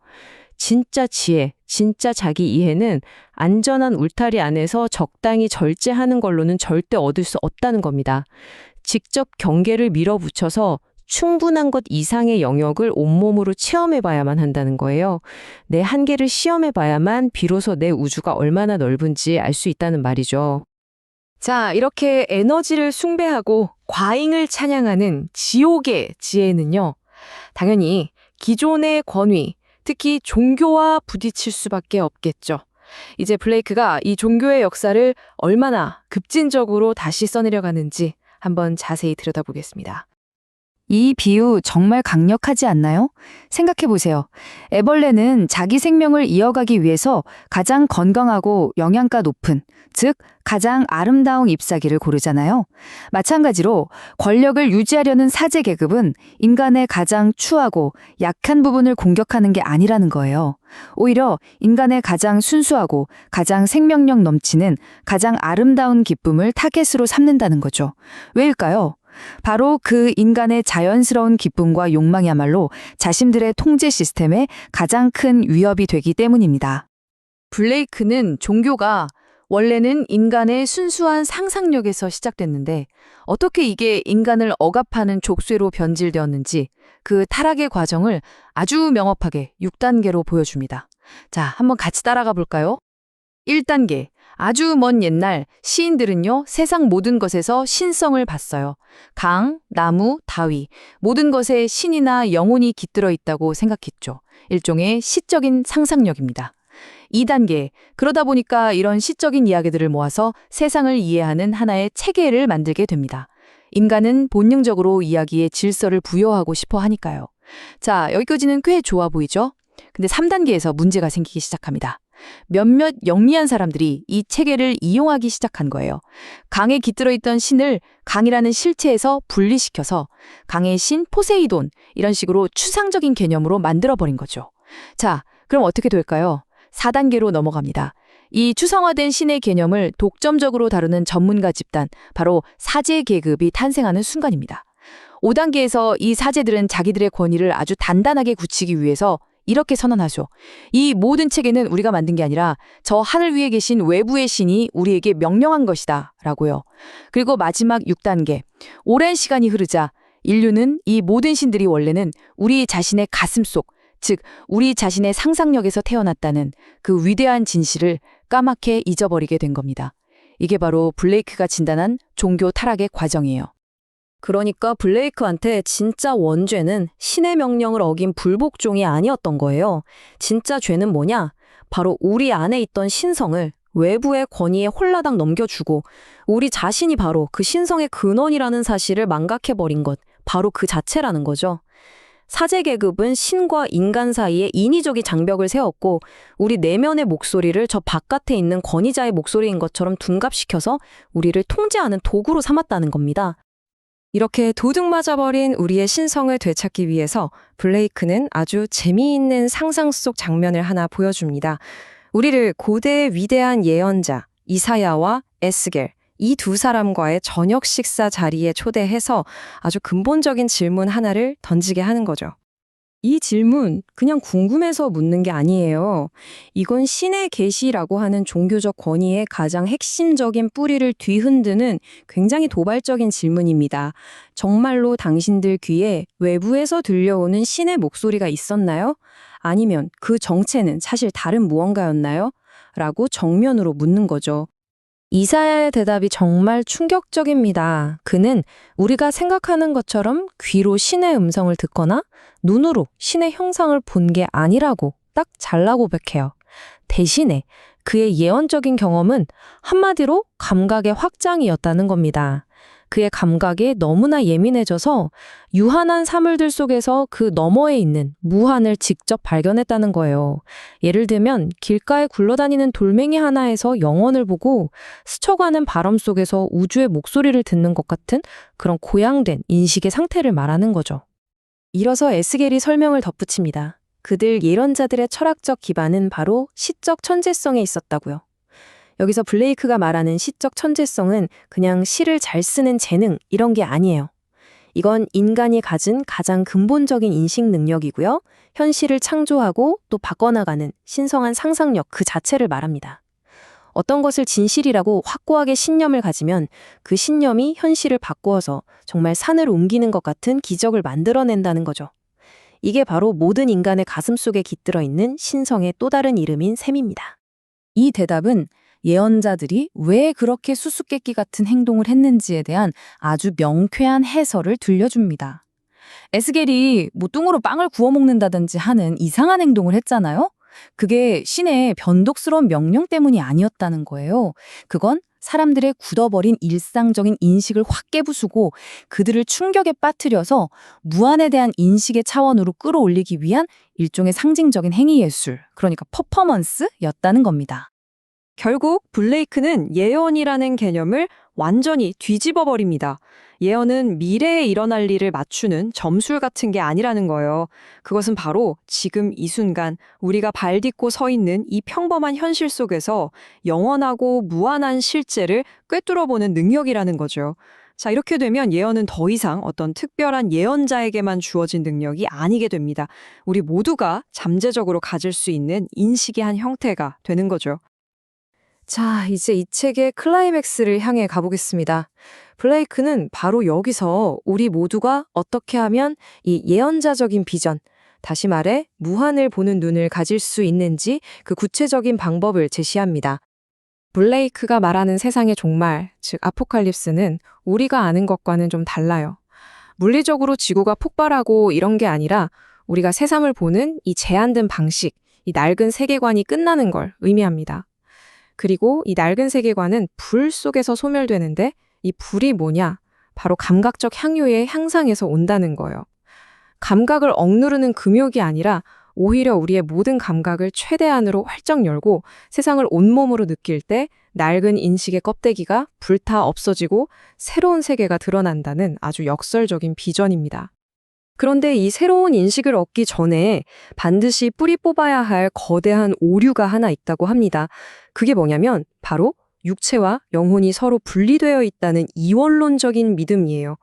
Speaker 6: 진짜 지혜, 진짜 자기 이해는 안전한 울타리 안에서 적당히 절제하는 걸로는 절대 얻을 수 없다는 겁니다. 직접 경계를 밀어붙여서 충분한 것 이상의 영역을 온몸으로 체험해봐야만 한다는 거예요. 내 한계를 시험해봐야만 비로소 내 우주가 얼마나 넓은지 알 수 있다는 말이죠. 자, 이렇게 에너지를 숭배하고 과잉을 찬양하는 지옥의 지혜는요, 당연히 기존의 권위, 특히 종교와 부딪힐 수밖에 없겠죠. 이제 블레이크가 이 종교의 역사를 얼마나 급진적으로 다시 써내려가는지 한번 자세히 들여다보겠습니다.
Speaker 7: 이 비유 정말 강력하지 않나요? 생각해보세요. 애벌레는 자기 생명을 이어가기 위해서 가장 건강하고 영양가 높은, 즉 가장 아름다운 잎사귀를 고르잖아요. 마찬가지로 권력을 유지하려는 사제 계급은 인간의 가장 추하고 약한 부분을 공격하는 게 아니라는 거예요. 오히려 인간의 가장 순수하고 가장 생명력 넘치는 가장 아름다운 기쁨을 타겟으로 삼는다는 거죠. 왜일까요? 바로 그 인간의 자연스러운 기쁨과 욕망이야말로 자신들의 통제 시스템에 가장 큰 위협이 되기 때문입니다.
Speaker 6: 블레이크는 종교가 원래는 인간의 순수한 상상력에서 시작됐는데 어떻게 이게 인간을 억압하는 족쇄로 변질되었는지 그 타락의 과정을 아주 명확하게 6단계로 보여줍니다. 자, 한번 같이 따라가 볼까요? 1단계. 아주 먼 옛날 시인들은요, 세상 모든 것에서 신성을 봤어요. 강, 나무, 다위, 모든 것에 신이나 영혼이 깃들어 있다고 생각했죠. 일종의 시적인 상상력입니다. 2단계, 그러다 보니까 이런 시적인 이야기들을 모아서 세상을 이해하는 하나의 체계를 만들게 됩니다. 인간은 본능적으로 이야기에 질서를 부여하고 싶어 하니까요. 자, 여기까지는 꽤 좋아 보이죠?
Speaker 7: 근데 3단계에서 문제가 생기기 시작합니다. 몇몇 영리한 사람들이 이 체계를 이용하기 시작한 거예요. 강에 깃들어 있던 신을 강이라는 실체에서 분리시켜서 강의 신 포세이돈 이런 식으로 추상적인 개념으로 만들어버린 거죠. 자, 그럼 어떻게 될까요? 4단계로 넘어갑니다. 이 추상화된 신의 개념을 독점적으로 다루는 전문가 집단, 바로 사제 계급이 탄생하는 순간입니다. 5단계에서 이 사제들은 자기들의 권위를 아주 단단하게 굳히기 위해서 이렇게 선언하죠. 이 모든 체계는 우리가 만든 게 아니라 저 하늘 위에 계신 외부의 신이 우리에게 명령한 것이다 라고요. 그리고 마지막 6단계. 오랜 시간이 흐르자 인류는 이 모든 신들이 원래는 우리 자신의 가슴속, 즉 우리 자신의 상상력에서 태어났다는 그 위대한 진실을 까맣게 잊어버리게 된 겁니다. 이게 바로 블레이크가 진단한 종교 타락의 과정이에요.
Speaker 6: 그러니까 블레이크한테 진짜 원죄는 신의 명령을 어긴 불복종이 아니었던 거예요. 진짜 죄는 뭐냐? 바로 우리 안에 있던 신성을 외부의 권위에 홀라당 넘겨주고 우리 자신이 바로 그 신성의 근원이라는 사실을 망각해버린 것, 바로 그 자체라는 거죠. 사제 계급은 신과 인간 사이에 인위적인 장벽을 세웠고 우리 내면의 목소리를 저 바깥에 있는 권위자의 목소리인 것처럼 둔갑시켜서 우리를 통제하는 도구로 삼았다는 겁니다. 이렇게 도둑 맞아버린 우리의 신성을 되찾기 위해서 블레이크는 아주 재미있는 상상 속 장면을 하나 보여줍니다. 우리를 고대의 위대한 예언자 이사야와 에스겔 이 두 사람과의 저녁 식사 자리에 초대해서 아주 근본적인 질문 하나를 던지게 하는 거죠. 이 질문 그냥 궁금해서 묻는 게 아니에요. 이건 신의 계시라고 하는 종교적 권위의 가장 핵심적인 뿌리를 뒤흔드는 굉장히 도발적인 질문입니다. 정말로 당신들 귀에 외부에서 들려오는 신의 목소리가 있었나요? 아니면 그 정체는 사실 다른 무언가였나요? 라고 정면으로 묻는 거죠. 이사야의 대답이 정말 충격적입니다. 그는 우리가 생각하는 것처럼 귀로 신의 음성을 듣거나 눈으로 신의 형상을 본 게 아니라고 딱 잘라 고백해요. 대신에 그의 예언적인 경험은 한마디로 감각의 확장이었다는 겁니다. 그의 감각이 너무나 예민해져서 유한한 사물들 속에서 그 너머에 있는 무한을 직접 발견했다는 거예요. 예를 들면 길가에 굴러다니는 돌멩이 하나에서 영혼을 보고 스쳐가는 바람 속에서 우주의 목소리를 듣는 것 같은 그런 고양된 인식의 상태를 말하는 거죠. 이어서 에스겔이 설명을 덧붙입니다. 그들 예언자들의 철학적 기반은 바로 시적 천재성에 있었다고요. 여기서 블레이크가 말하는 시적 천재성은 그냥 시를 잘 쓰는 재능 이런 게 아니에요. 이건 인간이 가진 가장 근본적인 인식 능력이고요. 현실을 창조하고 또 바꿔나가는 신성한 상상력 그 자체를 말합니다. 어떤 것을 진실이라고 확고하게 신념을 가지면 그 신념이 현실을 바꾸어서 정말 산을 옮기는 것 같은 기적을 만들어낸다는 거죠. 이게 바로 모든 인간의 가슴속에 깃들어 있는 신성의 또 다른 이름인 셈입니다. 이 대답은 예언자들이 왜 그렇게 수수께끼 같은 행동을 했는지에 대한 아주 명쾌한 해설을 들려줍니다. 에스겔이 뚱으로 빵을 구워 먹는다든지 하는 이상한 행동을 했잖아요. 그게 신의 변덕스러운 명령 때문이 아니었다는 거예요. 그건 사람들의 굳어버린 일상적인 인식을 확 깨부수고 그들을 충격에 빠뜨려서 무한에 대한 인식의 차원으로 끌어올리기 위한 일종의 상징적인 행위예술, 그러니까 퍼포먼스였다는 겁니다. 결국 블레이크는 예언이라는 개념을 완전히 뒤집어 버립니다. 예언은 미래에 일어날 일을 맞추는 점술 같은 게 아니라는 거예요. 그것은 바로 지금 이 순간 우리가 발 딛고 서 있는 이 평범한 현실 속에서 영원하고 무한한 실제를 꿰뚫어보는 능력이라는 거죠. 자, 이렇게 되면 예언은 더 이상 어떤 특별한 예언자에게만 주어진 능력이 아니게 됩니다. 우리 모두가 잠재적으로 가질 수 있는 인식의 한 형태가 되는 거죠. 자, 이제 이 책의 클라이맥스를 향해 가보겠습니다. 블레이크는 바로 여기서 우리 모두가 어떻게 하면 이 예언자적인 비전, 다시 말해 무한을 보는 눈을 가질 수 있는지 그 구체적인 방법을 제시합니다. 블레이크가 말하는 세상의 종말, 즉 아포칼립스는 우리가 아는 것과는 좀 달라요. 물리적으로 지구가 폭발하고 이런 게 아니라 우리가 세상을 보는 이 제한된 방식, 이 낡은 세계관이 끝나는 걸 의미합니다. 그리고 이 낡은 세계관은 불 속에서 소멸되는데 이 불이 뭐냐? 바로 감각적 향유의 향상에서 온다는 거예요. 감각을 억누르는 금욕이 아니라 오히려 우리의 모든 감각을 최대한으로 활짝 열고 세상을 온몸으로 느낄 때 낡은 인식의 껍데기가 불타 없어지고 새로운 세계가 드러난다는 아주 역설적인 비전입니다. 그런데 이 새로운 인식을 얻기 전에 반드시 뿌리 뽑아야 할 거대한 오류가 하나 있다고 합니다. 그게 뭐냐면 바로 육체와 영혼이 서로 분리되어 있다는 이원론적인 믿음이에요.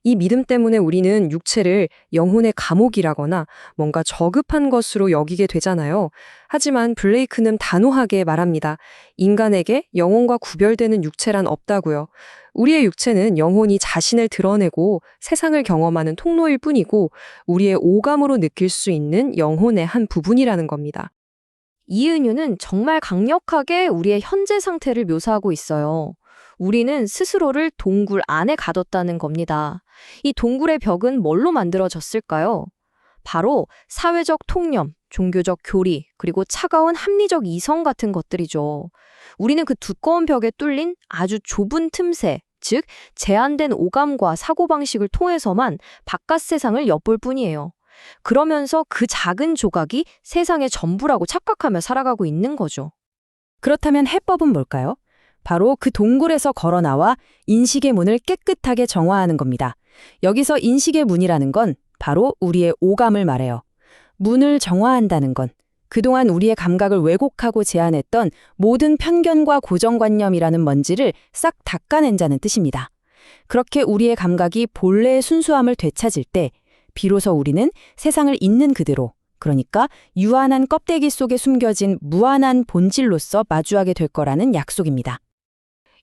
Speaker 6: 이 믿음 때문에 우리는 육체를 영혼의 감옥이라거나 뭔가 저급한 것으로 여기게 되잖아요. 하지만 블레이크는 단호하게 말합니다. 인간에게 영혼과 구별되는 육체란 없다고요. 우리의 육체는 영혼이 자신을 드러내고 세상을 경험하는 통로일 뿐이고 우리의 오감으로 느낄 수 있는 영혼의 한 부분이라는 겁니다.
Speaker 8: 이 은유는 정말 강력하게 우리의 현재 상태를 묘사하고 있어요. 우리는 스스로를 동굴 안에 가뒀다는 겁니다. 이 동굴의 벽은 뭘로 만들어졌을까요? 바로 사회적 통념, 종교적 교리, 그리고 차가운 합리적 이성 같은 것들이죠. 우리는 그 두꺼운 벽에 뚫린 아주 좁은 틈새, 즉 제한된 오감과 사고방식을 통해서만 바깥 세상을 엿볼 뿐이에요. 그러면서 그 작은 조각이 세상의 전부라고 착각하며 살아가고 있는 거죠.
Speaker 6: 그렇다면 해법은 뭘까요? 바로 그 동굴에서 걸어 나와 인식의 문을 깨끗하게 정화하는 겁니다. 여기서 인식의 문이라는 건 바로 우리의 오감을 말해요. 문을 정화한다는 건 그동안 우리의 감각을 왜곡하고 제한했던 모든 편견과 고정관념이라는 먼지를 싹 닦아낸다는 뜻입니다. 그렇게 우리의 감각이 본래의 순수함을 되찾을 때 비로소 우리는 세상을 있는 그대로, 그러니까 유한한 껍데기 속에 숨겨진 무한한 본질로서 마주하게 될 거라는 약속입니다.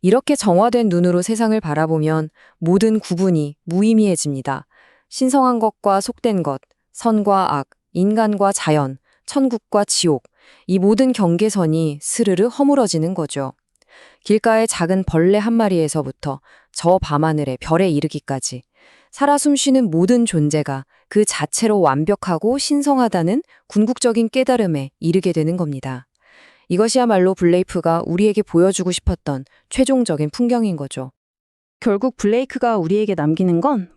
Speaker 6: 이렇게 정화된 눈으로 세상을 바라보면 모든 구분이 무의미해집니다. 신성한 것과 속된 것, 선과 악, 인간과 자연, 천국과 지옥, 이 모든 경계선이 스르르 허물어지는 거죠. 길가의 작은 벌레 한 마리에서부터 저 밤하늘의 별에 이르기까지 살아 숨쉬는 모든 존재가 그 자체로 완벽하고 신성하다는 궁극적인 깨달음에 이르게 되는 겁니다. 이것이야말로 블레이크가 우리에게 보여주고 싶었던 최종적인 풍경인 거죠.
Speaker 9: 결국 블레이크가 우리에게 남기는 건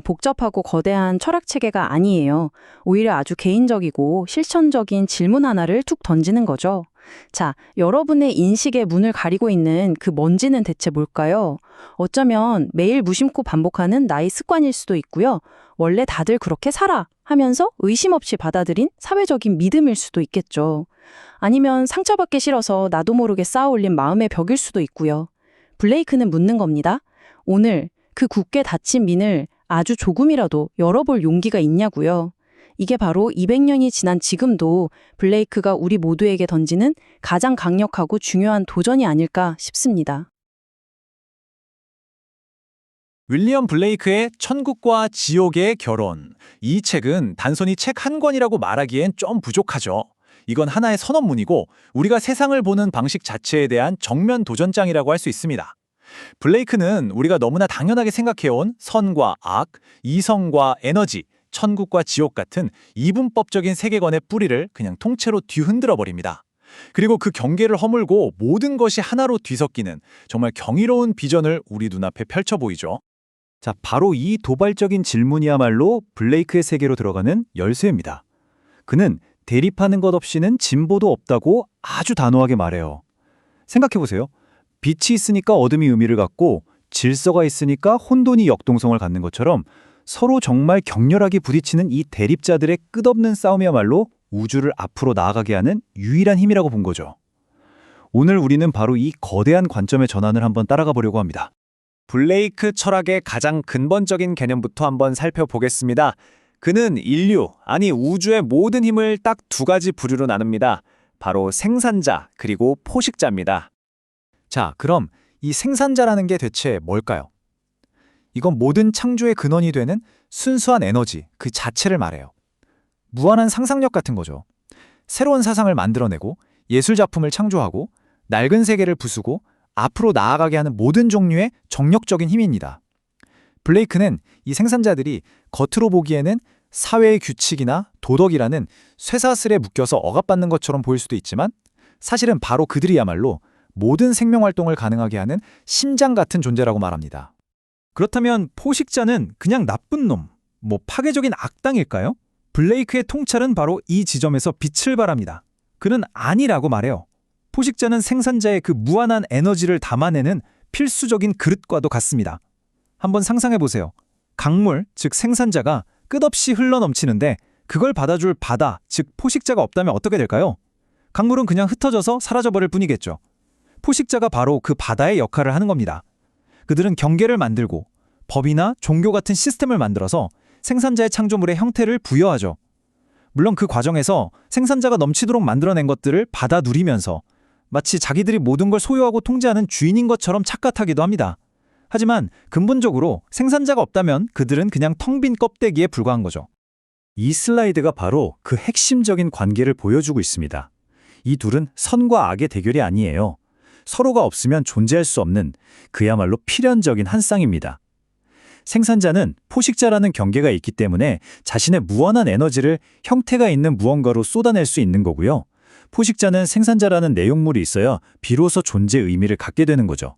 Speaker 9: 복잡하고 거대한 철학 체계가 아니에요. 오히려 아주 개인적이고 실천적인 질문 하나를 툭 던지는 거죠. 자, 여러분의 인식의 문을 가리고 있는 그 먼지는 대체 뭘까요? 어쩌면 매일 무심코 반복하는 나의 습관일 수도 있고요. 원래 다들 그렇게 살아 하면서 의심 없이 받아들인 사회적인 믿음일 수도 있겠죠. 아니면 상처받기 싫어서 나도 모르게 쌓아올린 마음의 벽일 수도 있고요. 블레이크는 묻는 겁니다. 오늘 그 굳게 닫힌 민을 아주 조금이라도 열어볼 용기가 있냐고요. 이게 바로 200년이 지난 지금도 블레이크가 우리 모두에게 던지는 가장 강력하고 중요한 도전이 아닐까 싶습니다.
Speaker 2: 윌리엄 블레이크의 천국과 지옥의 결혼. 이 책은 단순히 책 한 권이라고 말하기엔 좀 부족하죠. 이건 하나의 선언문이고 우리가 세상을 보는 방식 자체에 대한 정면 도전장이라고 할 수 있습니다. 블레이크는 우리가 너무나 당연하게 생각해온 선과 악, 이성과 에너지, 천국과 지옥 같은 이분법적인 세계관의 뿌리를 그냥 통째로 뒤흔들어 버립니다. 그리고 그 경계를 허물고 모든 것이 하나로 뒤섞이는 정말 경이로운 비전을 우리 눈앞에 펼쳐 보이죠.
Speaker 3: 자, 바로 이 도발적인 질문이야말로 블레이크의 세계로 들어가는 열쇠입니다. 그는 대립하는 것 없이는 진보도 없다고 아주 단호하게 말해요. 생각해보세요. 빛이 있으니까 어둠이 의미를 갖고 질서가 있으니까 혼돈이 역동성을 갖는 것처럼 서로 정말 격렬하게 부딪히는 이 대립자들의 끝없는 싸움이야말로 우주를 앞으로 나아가게 하는 유일한 힘이라고 본 거죠. 오늘 우리는 바로 이 거대한 관점의 전환을 한번 따라가 보려고 합니다.
Speaker 2: 블레이크 철학의 가장 근본적인 개념부터 한번 살펴보겠습니다. 그는 인류, 아니 우주의 모든 힘을 딱 두 가지 부류로 나눕니다. 바로 생산자 그리고 포식자입니다.
Speaker 3: 자, 그럼 이 생산자라는 게 대체 뭘까요? 이건 모든 창조의 근원이 되는 순수한 에너지, 그 자체를 말해요. 무한한 상상력 같은 거죠. 새로운 사상을 만들어내고 예술작품을 창조하고 낡은 세계를 부수고 앞으로 나아가게 하는 모든 종류의 정력적인 힘입니다. 블레이크는 이 생산자들이 겉으로 보기에는 사회의 규칙이나 도덕이라는 쇠사슬에 묶여서 억압받는 것처럼 보일 수도 있지만 사실은 바로 그들이야말로 모든 생명활동을 가능하게 하는 심장 같은 존재라고 말합니다.
Speaker 5: 그렇다면 포식자는 그냥 나쁜 놈, 파괴적인 악당일까요? 블레이크의 통찰은 바로 이 지점에서 빛을 발합니다. 그는 아니라고 말해요. 포식자는 생산자의 그 무한한 에너지를 담아내는 필수적인 그릇과도 같습니다. 한번 상상해 보세요. 강물, 즉 생산자가 끝없이 흘러넘치는데 그걸 받아줄 바다, 즉 포식자가 없다면 어떻게 될까요? 강물은 그냥 흩어져서 사라져버릴 뿐이겠죠. 포식자가 바로 그 바다의 역할을 하는 겁니다. 그들은 경계를 만들고 법이나 종교 같은 시스템을 만들어서 생산자의 창조물의 형태를 부여하죠. 물론 그 과정에서 생산자가 넘치도록 만들어낸 것들을 받아 누리면서 마치 자기들이 모든 걸 소유하고 통제하는 주인인 것처럼 착각하기도 합니다. 하지만 근본적으로 생산자가 없다면 그들은 그냥 텅 빈 껍데기에 불과한 거죠.
Speaker 3: 이 슬라이드가 바로 그 핵심적인 관계를 보여주고 있습니다. 이 둘은 선과 악의 대결이 아니에요. 서로가 없으면 존재할 수 없는 그야말로 필연적인 한 쌍입니다. 생산자는 포식자라는 경계가 있기 때문에 자신의 무한한 에너지를 형태가 있는 무언가로 쏟아낼 수 있는 거고요. 포식자는 생산자라는 내용물이 있어야 비로소 존재 의미를 갖게 되는 거죠.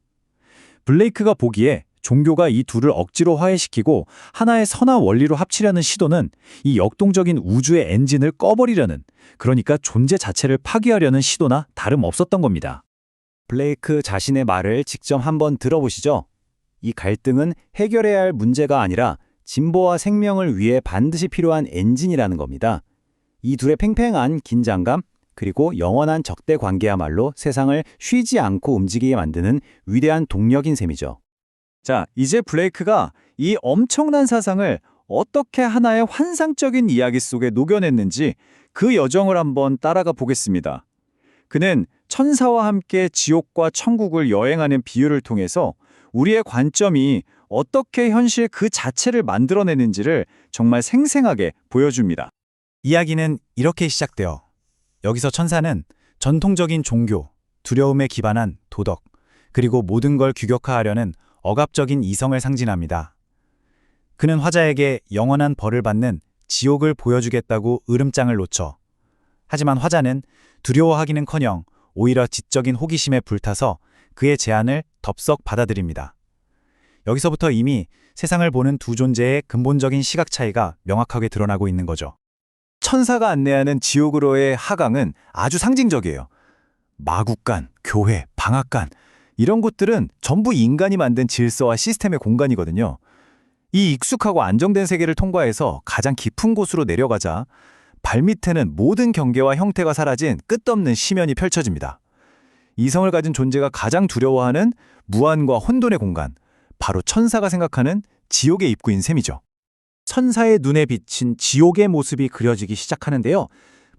Speaker 3: 블레이크가 보기에 종교가 이 둘을 억지로 화해시키고 하나의 선한 원리로 합치려는 시도는 이 역동적인 우주의 엔진을 꺼버리려는, 그러니까 존재 자체를 파괴하려는 시도나 다름없었던 겁니다. 블레이크 자신의 말을 직접 한번 들어보시죠. 이 갈등은 해결해야 할 문제가 아니라 진보와 생명을 위해 반드시 필요한 엔진이라는 겁니다. 이 둘의 팽팽한 긴장감, 그리고 영원한 적대 관계야말로 세상을 쉬지 않고 움직이게 만드는 위대한 동력인 셈이죠. 자, 이제 블레이크가 이 엄청난 사상을 어떻게 하나의 환상적인 이야기 속에 녹여냈는지 그 여정을 한번 따라가 보겠습니다. 그는 천사와 함께 지옥과 천국을 여행하는 비유를 통해서 우리의 관점이 어떻게 현실 그 자체를 만들어내는지를 정말 생생하게 보여줍니다.
Speaker 5: 이야기는 이렇게 시작돼요. 여기서 천사는 전통적인 종교, 두려움에 기반한 도덕, 그리고 모든 걸 규격화하려는 억압적인 이성을 상징합니다. 그는 화자에게 영원한 벌을 받는 지옥을 보여주겠다고 으름장을 놓쳐. 하지만 화자는 두려워하기는커녕 오히려 지적인 호기심에 불타서 그의 제안을 덥석 받아들입니다. 여기서부터 이미 세상을 보는 두 존재의 근본적인 시각 차이가 명확하게 드러나고 있는 거죠.
Speaker 3: 천사가 안내하는 지옥으로의 하강은 아주 상징적이에요. 마국간, 교회, 방앗간 이런 곳들은 전부 인간이 만든 질서와 시스템의 공간이거든요. 이 익숙하고 안정된 세계를 통과해서 가장 깊은 곳으로 내려가자 발밑에는 모든 경계와 형태가 사라진 끝없는 심연이 펼쳐집니다. 이성을 가진 존재가 가장 두려워하는 무한과 혼돈의 공간, 바로 천사가 생각하는 지옥의 입구인 셈이죠. 천사의 눈에 비친 지옥의 모습이 그려지기 시작하는데요.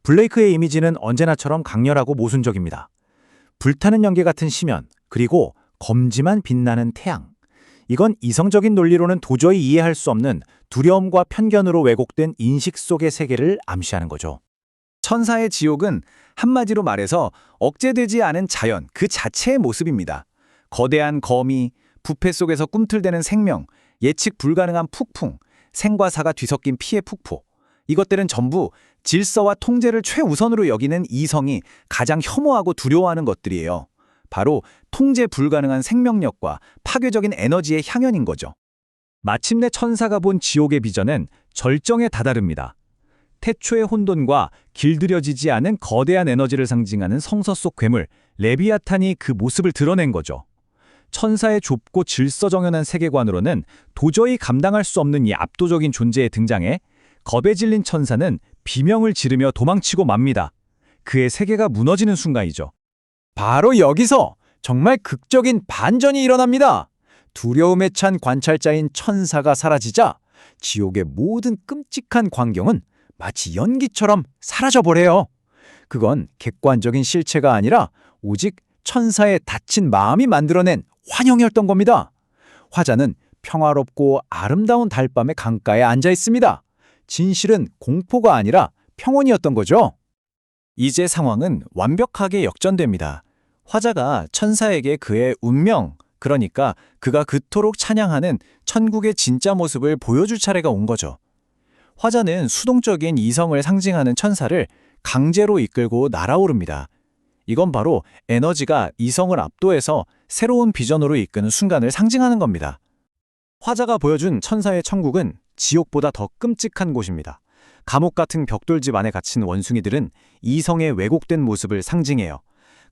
Speaker 3: 블레이크의 이미지는 언제나처럼 강렬하고 모순적입니다. 불타는 연기 같은 심연, 그리고 검지만 빛나는 태양. 이건 이성적인 논리로는 도저히 이해할 수 없는 두려움과 편견으로 왜곡된 인식 속의 세계를 암시하는 거죠. 천사의 지옥은 한마디로 말해서 억제되지 않은 자연 그 자체의 모습입니다. 거대한 거미, 부패 속에서 꿈틀대는 생명, 예측 불가능한 폭풍, 생과 사가 뒤섞인 피해 폭포. 이것들은 전부 질서와 통제를 최우선으로 여기는 이성이 가장 혐오하고 두려워하는 것들이에요. 바로 통제 불가능한 생명력과 파괴적인 에너지의 향연인 거죠.
Speaker 5: 마침내 천사가 본 지옥의 비전은 절정에 다다릅니다. 태초의 혼돈과 길들여지지 않은 거대한 에너지를 상징하는 성서 속 괴물 레비아탄이 그 모습을 드러낸 거죠. 천사의 좁고 질서정연한 세계관으로는 도저히 감당할 수 없는 이 압도적인 존재의 등장에 겁에 질린 천사는 비명을 지르며 도망치고 맙니다. 그의 세계가 무너지는 순간이죠.
Speaker 3: 바로 여기서 정말 극적인 반전이 일어납니다. 두려움에 찬 관찰자인 천사가 사라지자 지옥의 모든 끔찍한 광경은 마치 연기처럼 사라져버려요. 그건 객관적인 실체가 아니라 오직 천사의 다친 마음이 만들어낸 환영이었던 겁니다. 화자는 평화롭고 아름다운 달밤의 강가에 앉아 있습니다. 진실은 공포가 아니라 평온이었던 거죠. 이제 상황은 완벽하게 역전됩니다. 화자가 천사에게 그의 운명, 그러니까 그가 그토록 찬양하는 천국의 진짜 모습을 보여줄 차례가 온 거죠. 화자는 수동적인 이성을 상징하는 천사를 강제로 이끌고 날아오릅니다. 이건 바로 에너지가 이성을 압도해서 새로운 비전으로 이끄는 순간을 상징하는 겁니다. 화자가 보여준 천사의 천국은 지옥보다 더 끔찍한 곳입니다. 감옥 같은 벽돌집 안에 갇힌 원숭이들은 이성의 왜곡된 모습을 상징해요.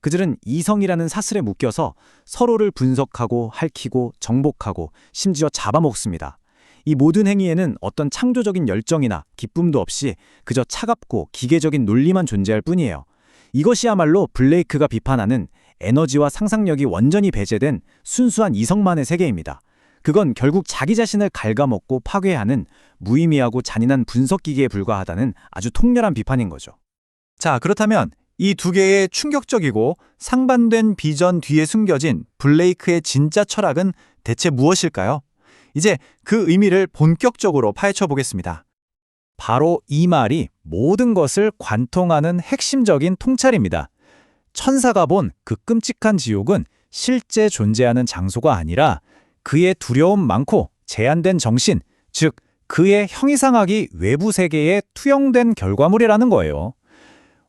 Speaker 3: 그들은 이성이라는 사슬에 묶여서 서로를 분석하고 핥히고 정복하고 심지어 잡아먹습니다. 이 모든 행위에는 어떤 창조적인 열정이나 기쁨도 없이 그저 차갑고 기계적인 논리만 존재할 뿐이에요. 이것이야말로 블레이크가 비판하는 에너지와 상상력이 완전히 배제된 순수한 이성만의 세계입니다. 그건 결국 자기 자신을 갉아먹고 파괴하는 무의미하고 잔인한 분석기계에 불과하다는 아주 통렬한 비판인 거죠.
Speaker 5: 자, 그렇다면 이 두 개의 충격적이고 상반된 비전 뒤에 숨겨진 블레이크의 진짜 철학은 대체 무엇일까요? 이제 그 의미를 본격적으로 파헤쳐 보겠습니다. 바로 이 말이 모든 것을 관통하는 핵심적인 통찰입니다. 천사가 본 그 끔찍한 지옥은 실제 존재하는 장소가 아니라 그의 두려움 많고 제한된 정신, 즉 그의 형이상학이 외부 세계에 투영된 결과물이라는 거예요.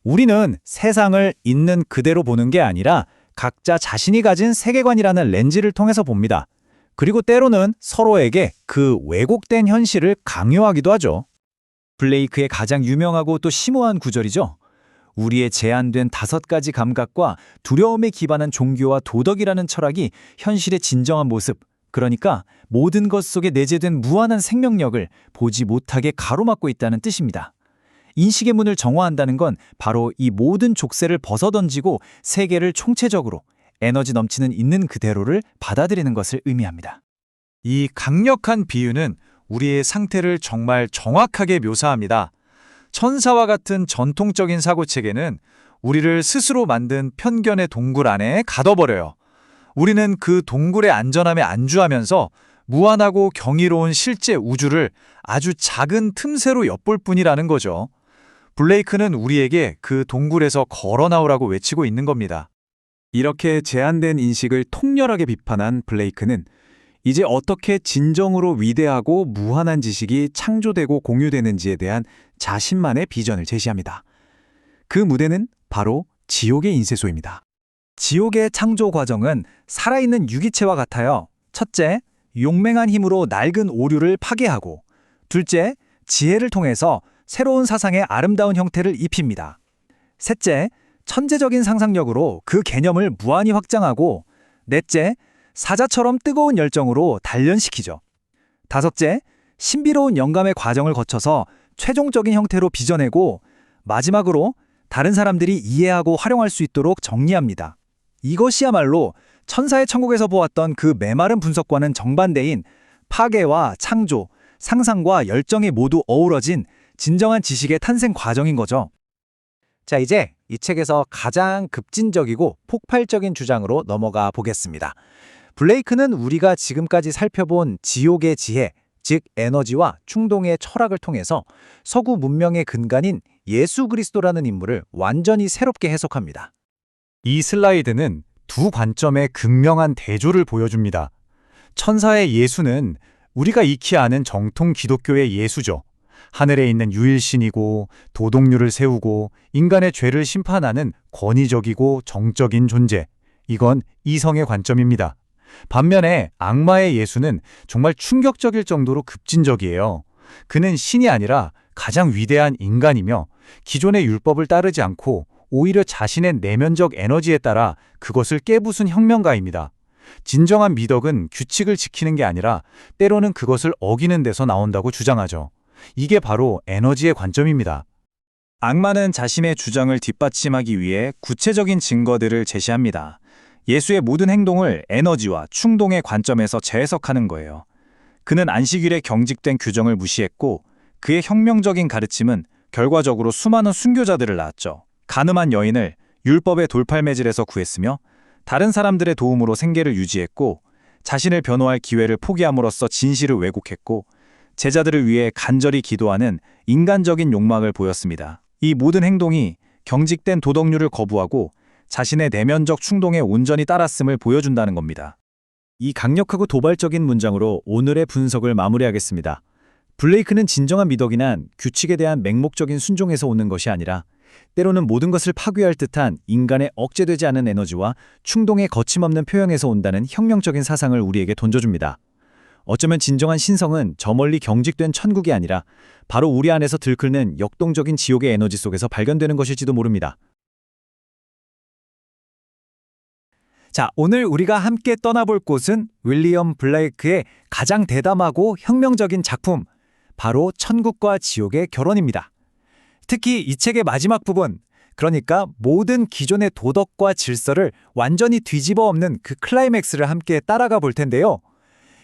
Speaker 5: 우리는 세상을 있는 그대로 보는 게 아니라 각자 자신이 가진 세계관이라는 렌즈를 통해서 봅니다. 그리고 때로는 서로에게 그 왜곡된 현실을 강요하기도 하죠. 블레이크의 가장 유명하고 또 심오한 구절이죠. 우리의 제한된 5가지 감각과 두려움에 기반한 종교와 도덕이라는 철학이 현실의 진정한 모습, 그러니까 모든 것 속에 내재된 무한한 생명력을 보지 못하게 가로막고 있다는 뜻입니다. 인식의 문을 정화한다는 건 바로 이 모든 족쇄를 벗어던지고 세계를 총체적으로 에너지 넘치는 있는 그대로를 받아들이는 것을 의미합니다. 이 강력한 비유는 우리의 상태를 정말 정확하게 묘사합니다. 천사와 같은 전통적인 사고체계는 우리를 스스로 만든 편견의 동굴 안에 가둬버려요. 우리는 그 동굴의 안전함에 안주하면서 무한하고 경이로운 실제 우주를 아주 작은 틈새로 엿볼 뿐이라는 거죠. 블레이크는 우리에게 그 동굴에서 걸어 나오라고 외치고 있는 겁니다.
Speaker 3: 이렇게 제한된 인식을 통렬하게 비판한 블레이크는 이제 어떻게 진정으로 위대하고 무한한 지식이 창조되고 공유되는지에 대한 자신만의 비전을 제시합니다. 그 무대는 바로 지옥의 인쇄소입니다.
Speaker 5: 지옥의 창조 과정은 살아있는 유기체와 같아요. 첫째, 용맹한 힘으로 낡은 오류를 파괴하고, 둘째, 지혜를 통해서 새로운 사상의 아름다운 형태를 입힙니다. 셋째, 천재적인 상상력으로 그 개념을 무한히 확장하고, 넷째, 사자처럼 뜨거운 열정으로 단련시키죠. 다섯째, 신비로운 영감의 과정을 거쳐서 최종적인 형태로 빚어내고, 마지막으로 다른 사람들이 이해하고 활용할 수 있도록 정리합니다. 이것이야말로 천사의 천국에서 보았던 그 메마른 분석과는 정반대인 파괴와 창조, 상상과 열정이 모두 어우러진 진정한 지식의 탄생 과정인 거죠. 자, 이제 이 책에서 가장 급진적이고 폭발적인 주장으로 넘어가 보겠습니다. 블레이크는 우리가 지금까지 살펴본 지옥의 지혜, 즉 에너지와 충동의 철학을 통해서 서구 문명의 근간인 예수 그리스도라는 인물을 완전히 새롭게 해석합니다. 이 슬라이드는 두 관점의 극명한 대조를 보여줍니다. 천사의 예수는 우리가 익히 아는 정통 기독교의 예수죠. 하늘에 있는 유일신이고 도덕률을 세우고 인간의 죄를 심판하는 권위적이고 정적인 존재. 이건 이성의 관점입니다. 반면에 악마의 예수는 정말 충격적일 정도로 급진적이에요. 그는 신이 아니라 가장 위대한 인간이며 기존의 율법을 따르지 않고 오히려 자신의 내면적 에너지에 따라 그것을 깨부순 혁명가입니다. 진정한 미덕은 규칙을 지키는 게 아니라 때로는 그것을 어기는 데서 나온다고 주장하죠. 이게 바로 에너지의 관점입니다. 악마는 자신의 주장을 뒷받침하기 위해 구체적인 증거들을 제시합니다. 예수의 모든 행동을 에너지와 충동의 관점에서 재해석하는 거예요. 그는 안식일의 경직된 규정을 무시했고 그의 혁명적인 가르침은 결과적으로 수많은 순교자들을 낳았죠. 가늠한 여인을 율법의 돌팔매질에서 구했으며 다른 사람들의 도움으로 생계를 유지했고 자신을 변호할 기회를 포기함으로써 진실을 왜곡했고 제자들을 위해 간절히 기도하는 인간적인 욕망을 보였습니다. 이 모든 행동이 경직된 도덕률을 거부하고 자신의 내면적 충동에 온전히 따랐음을 보여준다는 겁니다. 이 강력하고 도발적인 문장으로 오늘의 분석을 마무리하겠습니다. 블레이크는 진정한 미덕이란 규칙에 대한 맹목적인 순종에서 오는 것이 아니라 때로는 모든 것을 파괴할 듯한 인간의 억제되지 않은 에너지와 충동의 거침없는 표현에서 온다는 혁명적인 사상을 우리에게 던져줍니다.
Speaker 3: 어쩌면 진정한 신성은 저 멀리 경직된 천국이 아니라 바로 우리 안에서 들끓는 역동적인 지옥의 에너지 속에서 발견되는 것일지도 모릅니다. 자, 오늘 우리가 함께 떠나볼 곳은 윌리엄 블레이크의 가장 대담하고 혁명적인 작품, 바로 천국과 지옥의 결혼입니다. 특히 이 책의 마지막 부분, 그러니까 모든 기존의 도덕과 질서를 완전히 뒤집어 엎는 그 클라이맥스를 함께 따라가 볼 텐데요.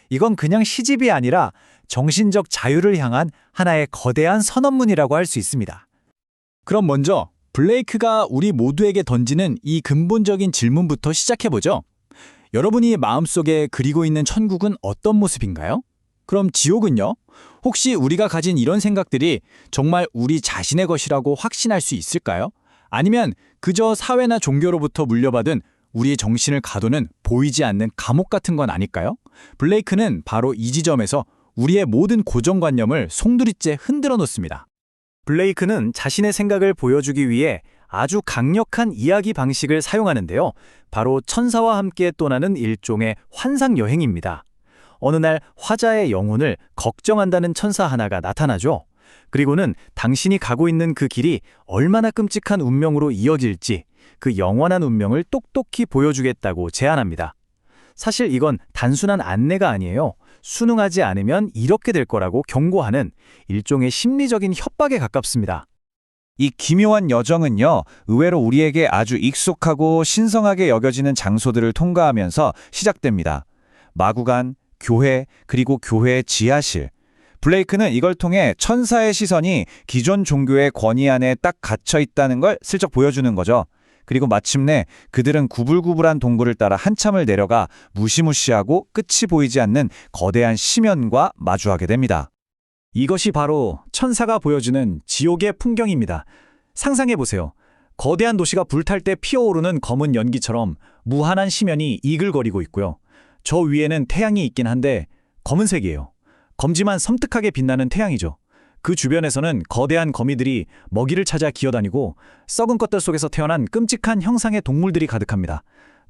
Speaker 3: 이건 그냥 시집이 아니라 정신적 자유를 향한 하나의 거대한 선언문이라고 할 수 있습니다.
Speaker 5: 그럼 먼저 블레이크가 우리 모두에게 던지는 이 근본적인 질문부터 시작해보죠. 여러분이 마음속에 그리고 있는 천국은 어떤 모습인가요? 그럼 지옥은요? 혹시 우리가 가진 이런 생각들이 정말 우리 자신의 것이라고 확신할 수 있을까요? 아니면 그저 사회나 종교로부터 물려받은 우리의 정신을 가두는 보이지 않는 감옥 같은 건 아닐까요? 블레이크는 바로 이 지점에서 우리의 모든 고정관념을 송두리째 흔들어 놓습니다.
Speaker 3: 블레이크는 자신의 생각을 보여주기 위해 아주 강력한 이야기 방식을 사용하는데요. 바로 천사와 함께 떠나는 일종의 환상 여행입니다. 어느 날 화자의 영혼을 걱정한다는 천사 하나가 나타나죠. 그리고는 당신이 가고 있는 그 길이 얼마나 끔찍한 운명으로 이어질지 그 영원한 운명을 똑똑히 보여주겠다고 제안합니다. 사실 이건 단순한 안내가 아니에요. 순응하지 않으면 이렇게 될 거라고 경고하는 일종의 심리적인 협박에 가깝습니다.
Speaker 4: 이 기묘한 여정은요, 의외로 우리에게 아주 익숙하고 신성하게 여겨지는 장소들을 통과하면서 시작됩니다. 마구간, 교회, 그리고 교회의 지하실. 블레이크는 이걸 통해 천사의 시선이 기존 종교의 권위 안에 딱 갇혀 있다는 걸 슬쩍 보여주는 거죠. 그리고 마침내 그들은 구불구불한 동굴을 따라 한참을 내려가 무시무시하고 끝이 보이지 않는 거대한 심연과 마주하게 됩니다.
Speaker 3: 이것이 바로 천사가 보여주는 지옥의 풍경입니다. 상상해보세요. 거대한 도시가 불탈 때 피어오르는 검은 연기처럼 무한한 심연이 이글거리고 있고요. 저 위에는 태양이 있긴 한데 검은색이에요. 검지만 섬뜩하게 빛나는 태양이죠. 그 주변에서는 거대한 거미들이 먹이를 찾아 기어다니고 썩은 것들 속에서 태어난 끔찍한 형상의 동물들이 가득합니다.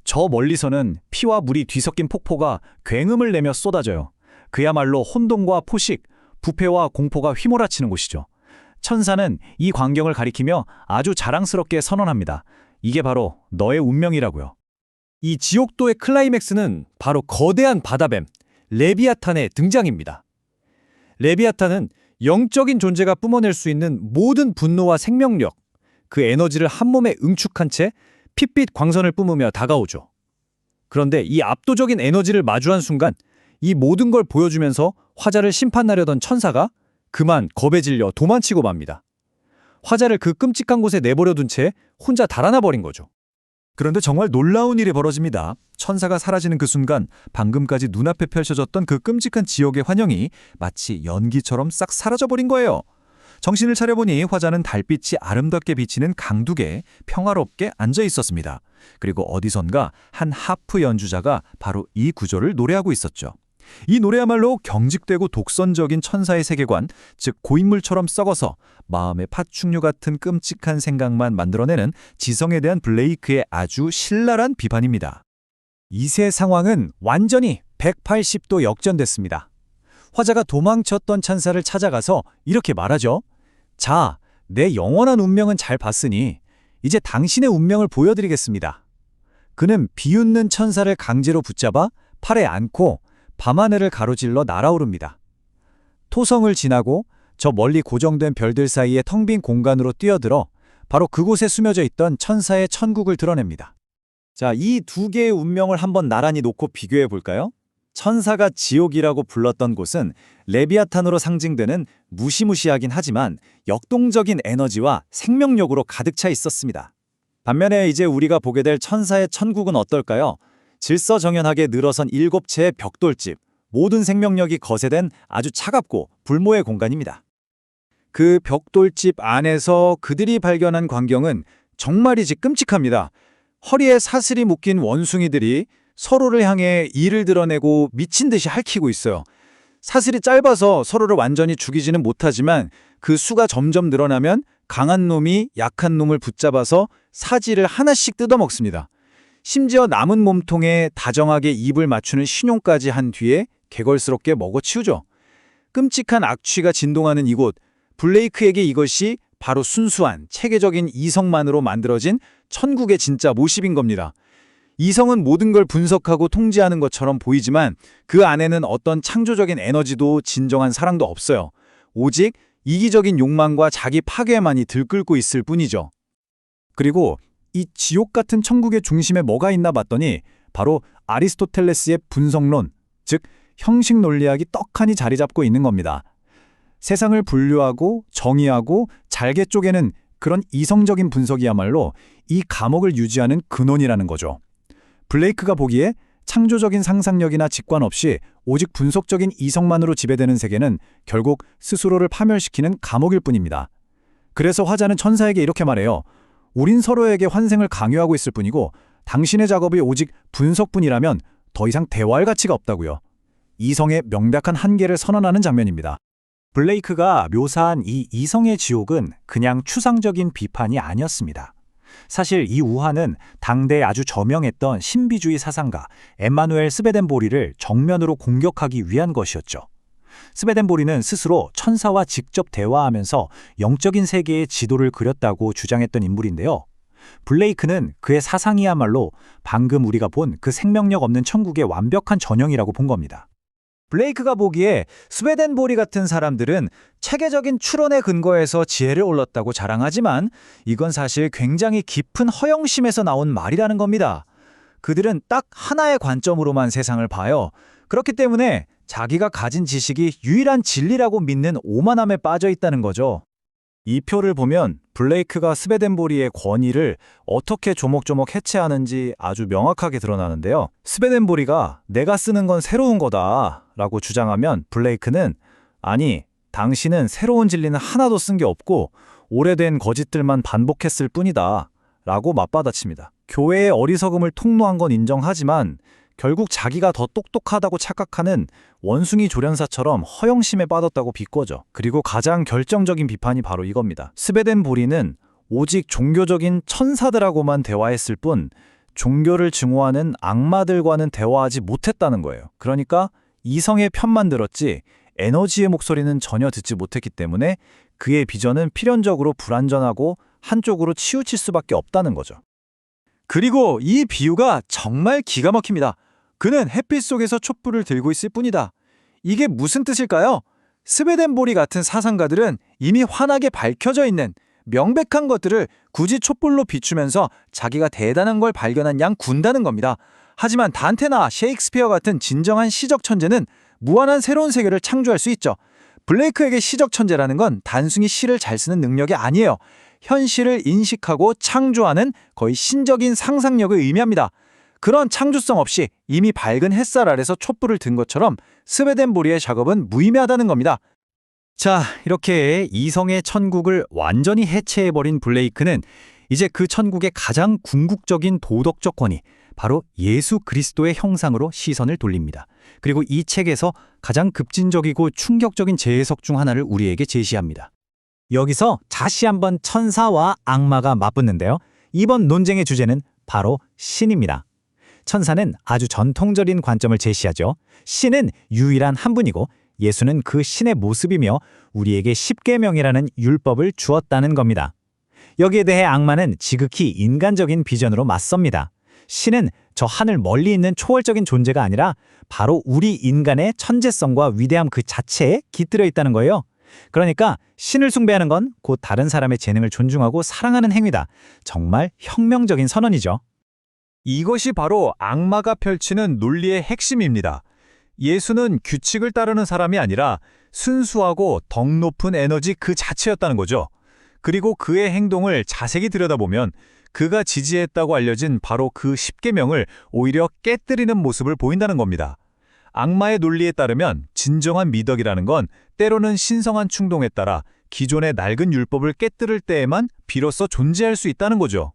Speaker 3: 저 멀리서는 피와 물이 뒤섞인 폭포가 굉음을 내며 쏟아져요. 그야말로 혼돈과 포식, 부패와 공포가 휘몰아치는 곳이죠. 천사는 이 광경을 가리키며 아주 자랑스럽게 선언합니다. 이게 바로 너의 운명이라고요.
Speaker 10: 이 지옥도의 클라이맥스는 바로 거대한 바다뱀, 레비아탄의 등장입니다. 레비아탄은 영적인 존재가 뿜어낼 수 있는 모든 분노와 생명력, 그 에너지를 한 몸에 응축한 채 핏빛 광선을 뿜으며 다가오죠. 그런데 이 압도적인 에너지를 마주한 순간 이 모든 걸 보여주면서 화자를 심판하려던 천사가 그만 겁에 질려 도망치고 맙니다. 화자를 그 끔찍한 곳에 내버려둔 채 혼자 달아나 버린 거죠.
Speaker 2: 그런데 정말 놀라운 일이 벌어집니다. 천사가 사라지는 그 순간 방금까지 눈앞에 펼쳐졌던 그 끔찍한 지옥의 환영이 마치 연기처럼 싹 사라져버린 거예요. 정신을 차려보니 화자는 달빛이 아름답게 비치는 강둑에 평화롭게 앉아 있었습니다. 그리고 어디선가 한 하프 연주자가 바로 이 구절을 노래하고 있었죠. 이 노래야말로 경직되고 독선적인 천사의 세계관, 즉 고인물처럼 썩어서 마음의 파충류 같은 끔찍한 생각만 만들어내는 지성에 대한 블레이크의 아주 신랄한 비판입니다.
Speaker 3: 이세 상황은 완전히 180도 역전됐습니다. 화자가 도망쳤던 천사를 찾아가서 이렇게 말하죠. 자, 내 영원한 운명은 잘 봤으니 이제 당신의 운명을 보여드리겠습니다. 그는 비웃는 천사를 강제로 붙잡아 팔에 안고 밤하늘을 가로질러 날아오릅니다. 토성을 지나고 저 멀리 고정된 별들 사이의 텅 빈 공간으로 뛰어들어 바로 그곳에 숨겨져 있던 천사의 천국을 드러냅니다. 자, 이 두 개의 운명을 한번 나란히 놓고 비교해 볼까요? 천사가 지옥이라고 불렀던 곳은 레비아탄으로 상징되는 무시무시하긴 하지만 역동적인 에너지와 생명력으로 가득 차 있었습니다. 반면에 이제 우리가 보게 될 천사의 천국은 어떨까요? 질서정연하게 늘어선 7채의 벽돌집, 모든 생명력이 거세된 아주 차갑고 불모의 공간입니다. 그 벽돌집 안에서 그들이 발견한 광경은 정말이지 끔찍합니다. 허리에 사슬이 묶인 원숭이들이 서로를 향해 이를 드러내고 미친 듯이 핥히고 있어요. 사슬이 짧아서 서로를 완전히 죽이지는 못하지만 그 수가 점점 늘어나면 강한 놈이 약한 놈을 붙잡아서 사지를 하나씩 뜯어먹습니다. 심지어 남은 몸통에 다정하게 입을 맞추는 신용까지 한 뒤에 개걸스럽게 먹어치우죠. 끔찍한 악취가 진동하는 이곳, 블레이크에게 이것이 바로 순수한 체계적인 이성만으로 만들어진 천국의 진짜 모습인 겁니다. 이성은 모든 걸 분석하고 통제하는 것처럼 보이지만 그 안에는 어떤 창조적인 에너지도 진정한 사랑도 없어요. 오직 이기적인 욕망과 자기 파괴만이 들끓고 있을 뿐이죠. 그리고 이 지옥 같은 천국의 중심에 뭐가 있나 봤더니 바로 아리스토텔레스의 분석론, 즉 형식 논리학이 떡하니 자리 잡고 있는 겁니다. 세상을 분류하고 정의하고 잘게 쪼개는 그런 이성적인 분석이야말로 이 감옥을 유지하는 근원이라는 거죠. 블레이크가 보기에 창조적인 상상력이나 직관 없이 오직 분석적인 이성만으로 지배되는 세계는 결국 스스로를 파멸시키는 감옥일 뿐입니다. 그래서 화자는 천사에게 이렇게 말해요. 우린 서로에게 환생을 강요하고 있을 뿐이고 당신의 작업이 오직 분석뿐이라면 더 이상 대화할 가치가 없다고요. 이성의 명백한 한계를 선언하는 장면입니다.
Speaker 5: 블레이크가 묘사한 이 이성의 지옥은 그냥 추상적인 비판이 아니었습니다. 사실 이 우화는 당대에 아주 저명했던 신비주의 사상가 엠마누엘 스베덴보리를 정면으로 공격하기 위한 것이었죠. 스베덴보리는 스스로 천사와 직접 대화하면서 영적인 세계의 지도를 그렸다고 주장했던 인물인데요. 블레이크는 그의 사상이야말로 방금 우리가 본 그 생명력 없는 천국의 완벽한 전형이라고 본 겁니다. 블레이크가 보기에 스웨덴보리 같은 사람들은 체계적인 추론에 근거해서 지혜를 올랐다고 자랑하지만 이건 사실 굉장히 깊은 허영심에서 나온 말이라는 겁니다. 그들은 딱 하나의 관점으로만 세상을 봐요. 그렇기 때문에 자기가 가진 지식이 유일한 진리라고 믿는 오만함에 빠져 있다는 거죠. 이 표를 보면 블레이크가 스베덴보리의 권위를 어떻게 조목조목 해체하는지 아주 명확하게 드러나는데요. 스베덴보리가 내가 쓰는 건 새로운 거다 라고 주장하면 블레이크는 아니, 당신은 새로운 진리는 하나도 쓴 게 없고 오래된 거짓들만 반복했을 뿐이다 라고 맞받아칩니다. 교회의 어리석음을 통로한 건 인정하지만 결국 자기가 더 똑똑하다고 착각하는 원숭이 조련사처럼 허영심에 빠졌다고 비꼬죠. 그리고 가장 결정적인 비판이 바로 이겁니다. 스베덴보리는 오직 종교적인 천사들하고만 대화했을 뿐 종교를 증오하는 악마들과는 대화하지 못했다는 거예요. 그러니까 이성의 편만 들었지 에너지의 목소리는 전혀 듣지 못했기 때문에 그의 비전은 필연적으로 불완전하고 한쪽으로 치우칠 수밖에 없다는 거죠. 그리고 이 비유가 정말 기가 막힙니다. 그는 햇빛 속에서 촛불을 들고 있을 뿐이다. 이게 무슨 뜻일까요? 스베덴보리 같은 사상가들은 이미 환하게 밝혀져 있는 명백한 것들을 굳이 촛불로 비추면서 자기가 대단한 걸 발견한 양 군다는 겁니다. 하지만 단테나 셰익스피어 같은 진정한 시적 천재는 무한한 새로운 세계를 창조할 수 있죠. 블레이크에게 시적 천재라는 건 단순히 시를 잘 쓰는 능력이 아니에요. 현실을 인식하고 창조하는 거의 신적인 상상력을 의미합니다. 그런 창조성 없이 이미 밝은 햇살 아래서 촛불을 든 것처럼 스베덴보리의 작업은 무의미하다는 겁니다. 자, 이렇게 이성의 천국을 완전히 해체해버린 블레이크는 이제 그 천국의 가장 궁극적인 도덕적 권위, 바로 예수 그리스도의 형상으로 시선을 돌립니다. 그리고 이 책에서 가장 급진적이고 충격적인 재해석 중 하나를 우리에게 제시합니다. 여기서 다시 한번 천사와 악마가 맞붙는데요. 이번 논쟁의 주제는 바로 신입니다. 천사는 아주 전통적인 관점을 제시하죠. 신은 유일한 한 분이고 예수는 그 신의 모습이며 우리에게 십계명이라는 율법을 주었다는 겁니다. 여기에 대해 악마는 지극히 인간적인 비전으로 맞섭니다. 신은 저 하늘 멀리 있는 초월적인 존재가 아니라 바로 우리 인간의 천재성과 위대함 그 자체에 깃들어 있다는 거예요. 그러니까 신을 숭배하는 건 곧 다른 사람의 재능을 존중하고 사랑하는 행위다. 정말 혁명적인 선언이죠. 이것이 바로 악마가 펼치는 논리의 핵심입니다. 예수는 규칙을 따르는 사람이 아니라 순수하고 덕 높은 에너지 그 자체였다는 거죠. 그리고 그의 행동을 자세히 들여다보면 그가 지지했다고 알려진 바로 그 십계명을 오히려 깨뜨리는 모습을 보인다는 겁니다. 악마의 논리에 따르면 진정한 미덕이라는 건 때로는 신성한 충동에 따라 기존의 낡은 율법을 깨뜨릴 때에만 비로소 존재할 수 있다는 거죠.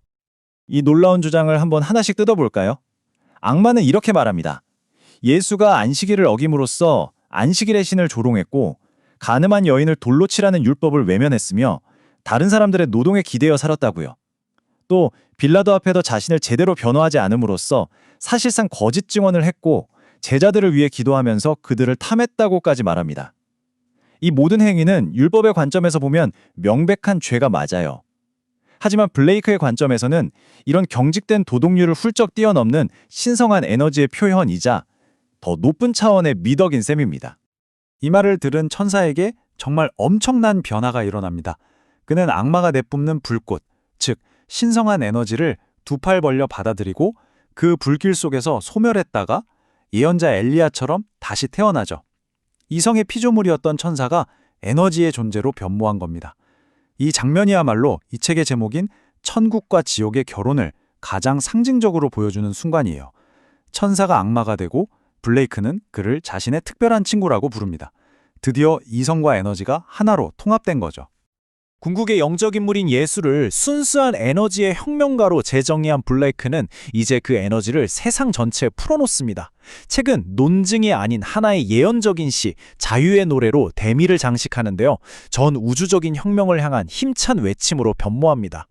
Speaker 5: 이 놀라운 주장을 한번 하나씩 뜯어볼까요? 악마는 이렇게 말합니다. 예수가 안식일을 어김으로써 안식일의 신을 조롱했고 가늠한 여인을 돌로 치라는 율법을 외면했으며 다른 사람들의 노동에 기대어 살았다고요. 또 빌라도 앞에서 자신을 제대로 변호하지 않음으로써 사실상 거짓 증언을 했고
Speaker 3: 제자들을 위해 기도하면서 그들을 탐했다고까지 말합니다. 이 모든 행위는 율법의 관점에서 보면 명백한 죄가 맞아요. 하지만 블레이크의 관점에서는 이런 경직된 도덕률을 훌쩍 뛰어넘는 신성한 에너지의 표현이자 더 높은 차원의 미덕인 셈입니다.
Speaker 5: 이 말을 들은 천사에게 정말 엄청난 변화가 일어납니다. 그는 악마가 내뿜는 불꽃, 즉 신성한 에너지를 두 팔 벌려 받아들이고 그 불길 속에서 소멸했다가 예언자 엘리야처럼 다시 태어나죠. 이성의 피조물이었던 천사가 에너지의 존재로 변모한 겁니다. 이 장면이야말로 이 책의 제목인 천국과 지옥의 결혼을 가장 상징적으로 보여주는 순간이에요. 천사가 악마가 되고 블레이크는 그를 자신의 특별한 친구라고 부릅니다. 드디어 이성과 에너지가 하나로 통합된 거죠.
Speaker 2: 궁극의 영적 인물인 예수를 순수한 에너지의 혁명가로 재정의한 블레이크는 이제 그 에너지를 세상 전체에 풀어놓습니다. 책은 논증이 아닌 하나의 예언적인 시, 자유의 노래로 대미를 장식하는데요. 전 우주적인 혁명을 향한 힘찬 외침으로 변모합니다.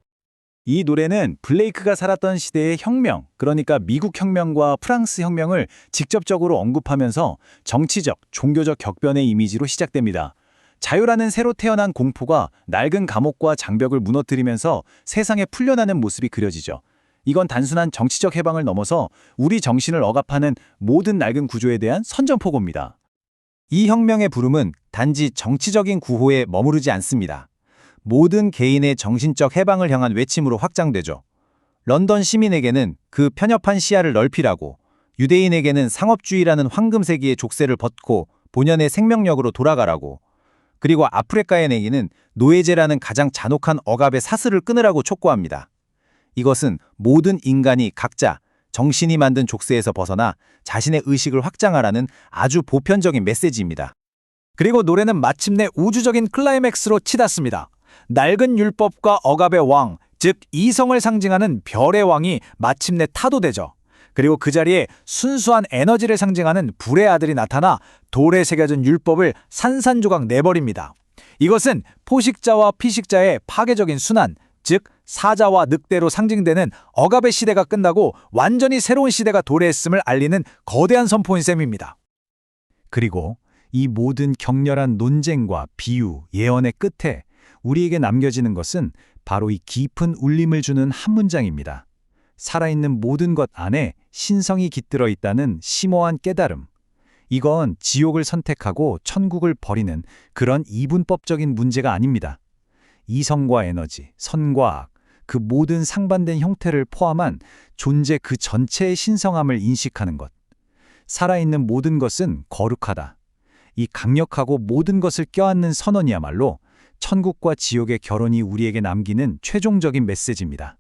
Speaker 5: 이 노래는 블레이크가 살았던 시대의 혁명, 그러니까 미국 혁명과 프랑스 혁명을 직접적으로 언급하면서 정치적, 종교적 격변의 이미지로 시작됩니다. 자유라는 새로 태어난 공포가 낡은 감옥과 장벽을 무너뜨리면서 세상에 풀려나는 모습이 그려지죠. 이건 단순한 정치적 해방을 넘어서 우리 정신을 억압하는 모든 낡은 구조에 대한 선전포고입니다.
Speaker 3: 이 혁명의 부름은 단지 정치적인 구호에 머무르지 않습니다. 모든 개인의 정신적 해방을 향한 외침으로 확장되죠. 런던 시민에게는 그 편협한 시야를 넓히라고, 유대인에게는 상업주의라는 황금세기의 족쇄를 벗고 본연의 생명력으로 돌아가라고, 그리고 아프리카인에게는 노예제라는 가장 잔혹한 억압의 사슬을 끊으라고 촉구합니다. 이것은 모든 인간이 각자 정신이 만든 족쇄에서 벗어나 자신의 의식을 확장하라는 아주 보편적인 메시지입니다.
Speaker 5: 그리고 노래는 마침내 우주적인 클라이맥스로 치닫습니다. 낡은 율법과 억압의 왕, 즉 이성을 상징하는 별의 왕이 마침내 타도되죠. 그리고 그 자리에 순수한 에너지를 상징하는 불의 아들이 나타나 돌에 새겨진 율법을 산산조각 내버립니다. 이것은 포식자와 피식자의 파괴적인 순환, 즉 사자와 늑대로 상징되는 억압의 시대가 끝나고 완전히 새로운 시대가 도래했음을 알리는 거대한 선포인 셈입니다. 그리고 이 모든 격렬한 논쟁과 비유, 예언의 끝에 우리에게 남겨지는 것은 바로 이 깊은 울림을 주는 한 문장입니다. 살아있는 모든 것 안에 신성이 깃들어 있다는 심오한 깨달음. 이건 지옥을 선택하고 천국을 버리는 그런 이분법적인 문제가 아닙니다. 이성과 에너지, 선과 악, 그 모든 상반된 형태를 포함한 존재 그 전체의 신성함을 인식하는 것. 살아있는 모든 것은 거룩하다. 이 강력하고 모든 것을 껴안는 선언이야말로 천국과 지옥의 결혼이 우리에게 남기는 최종적인 메시지입니다.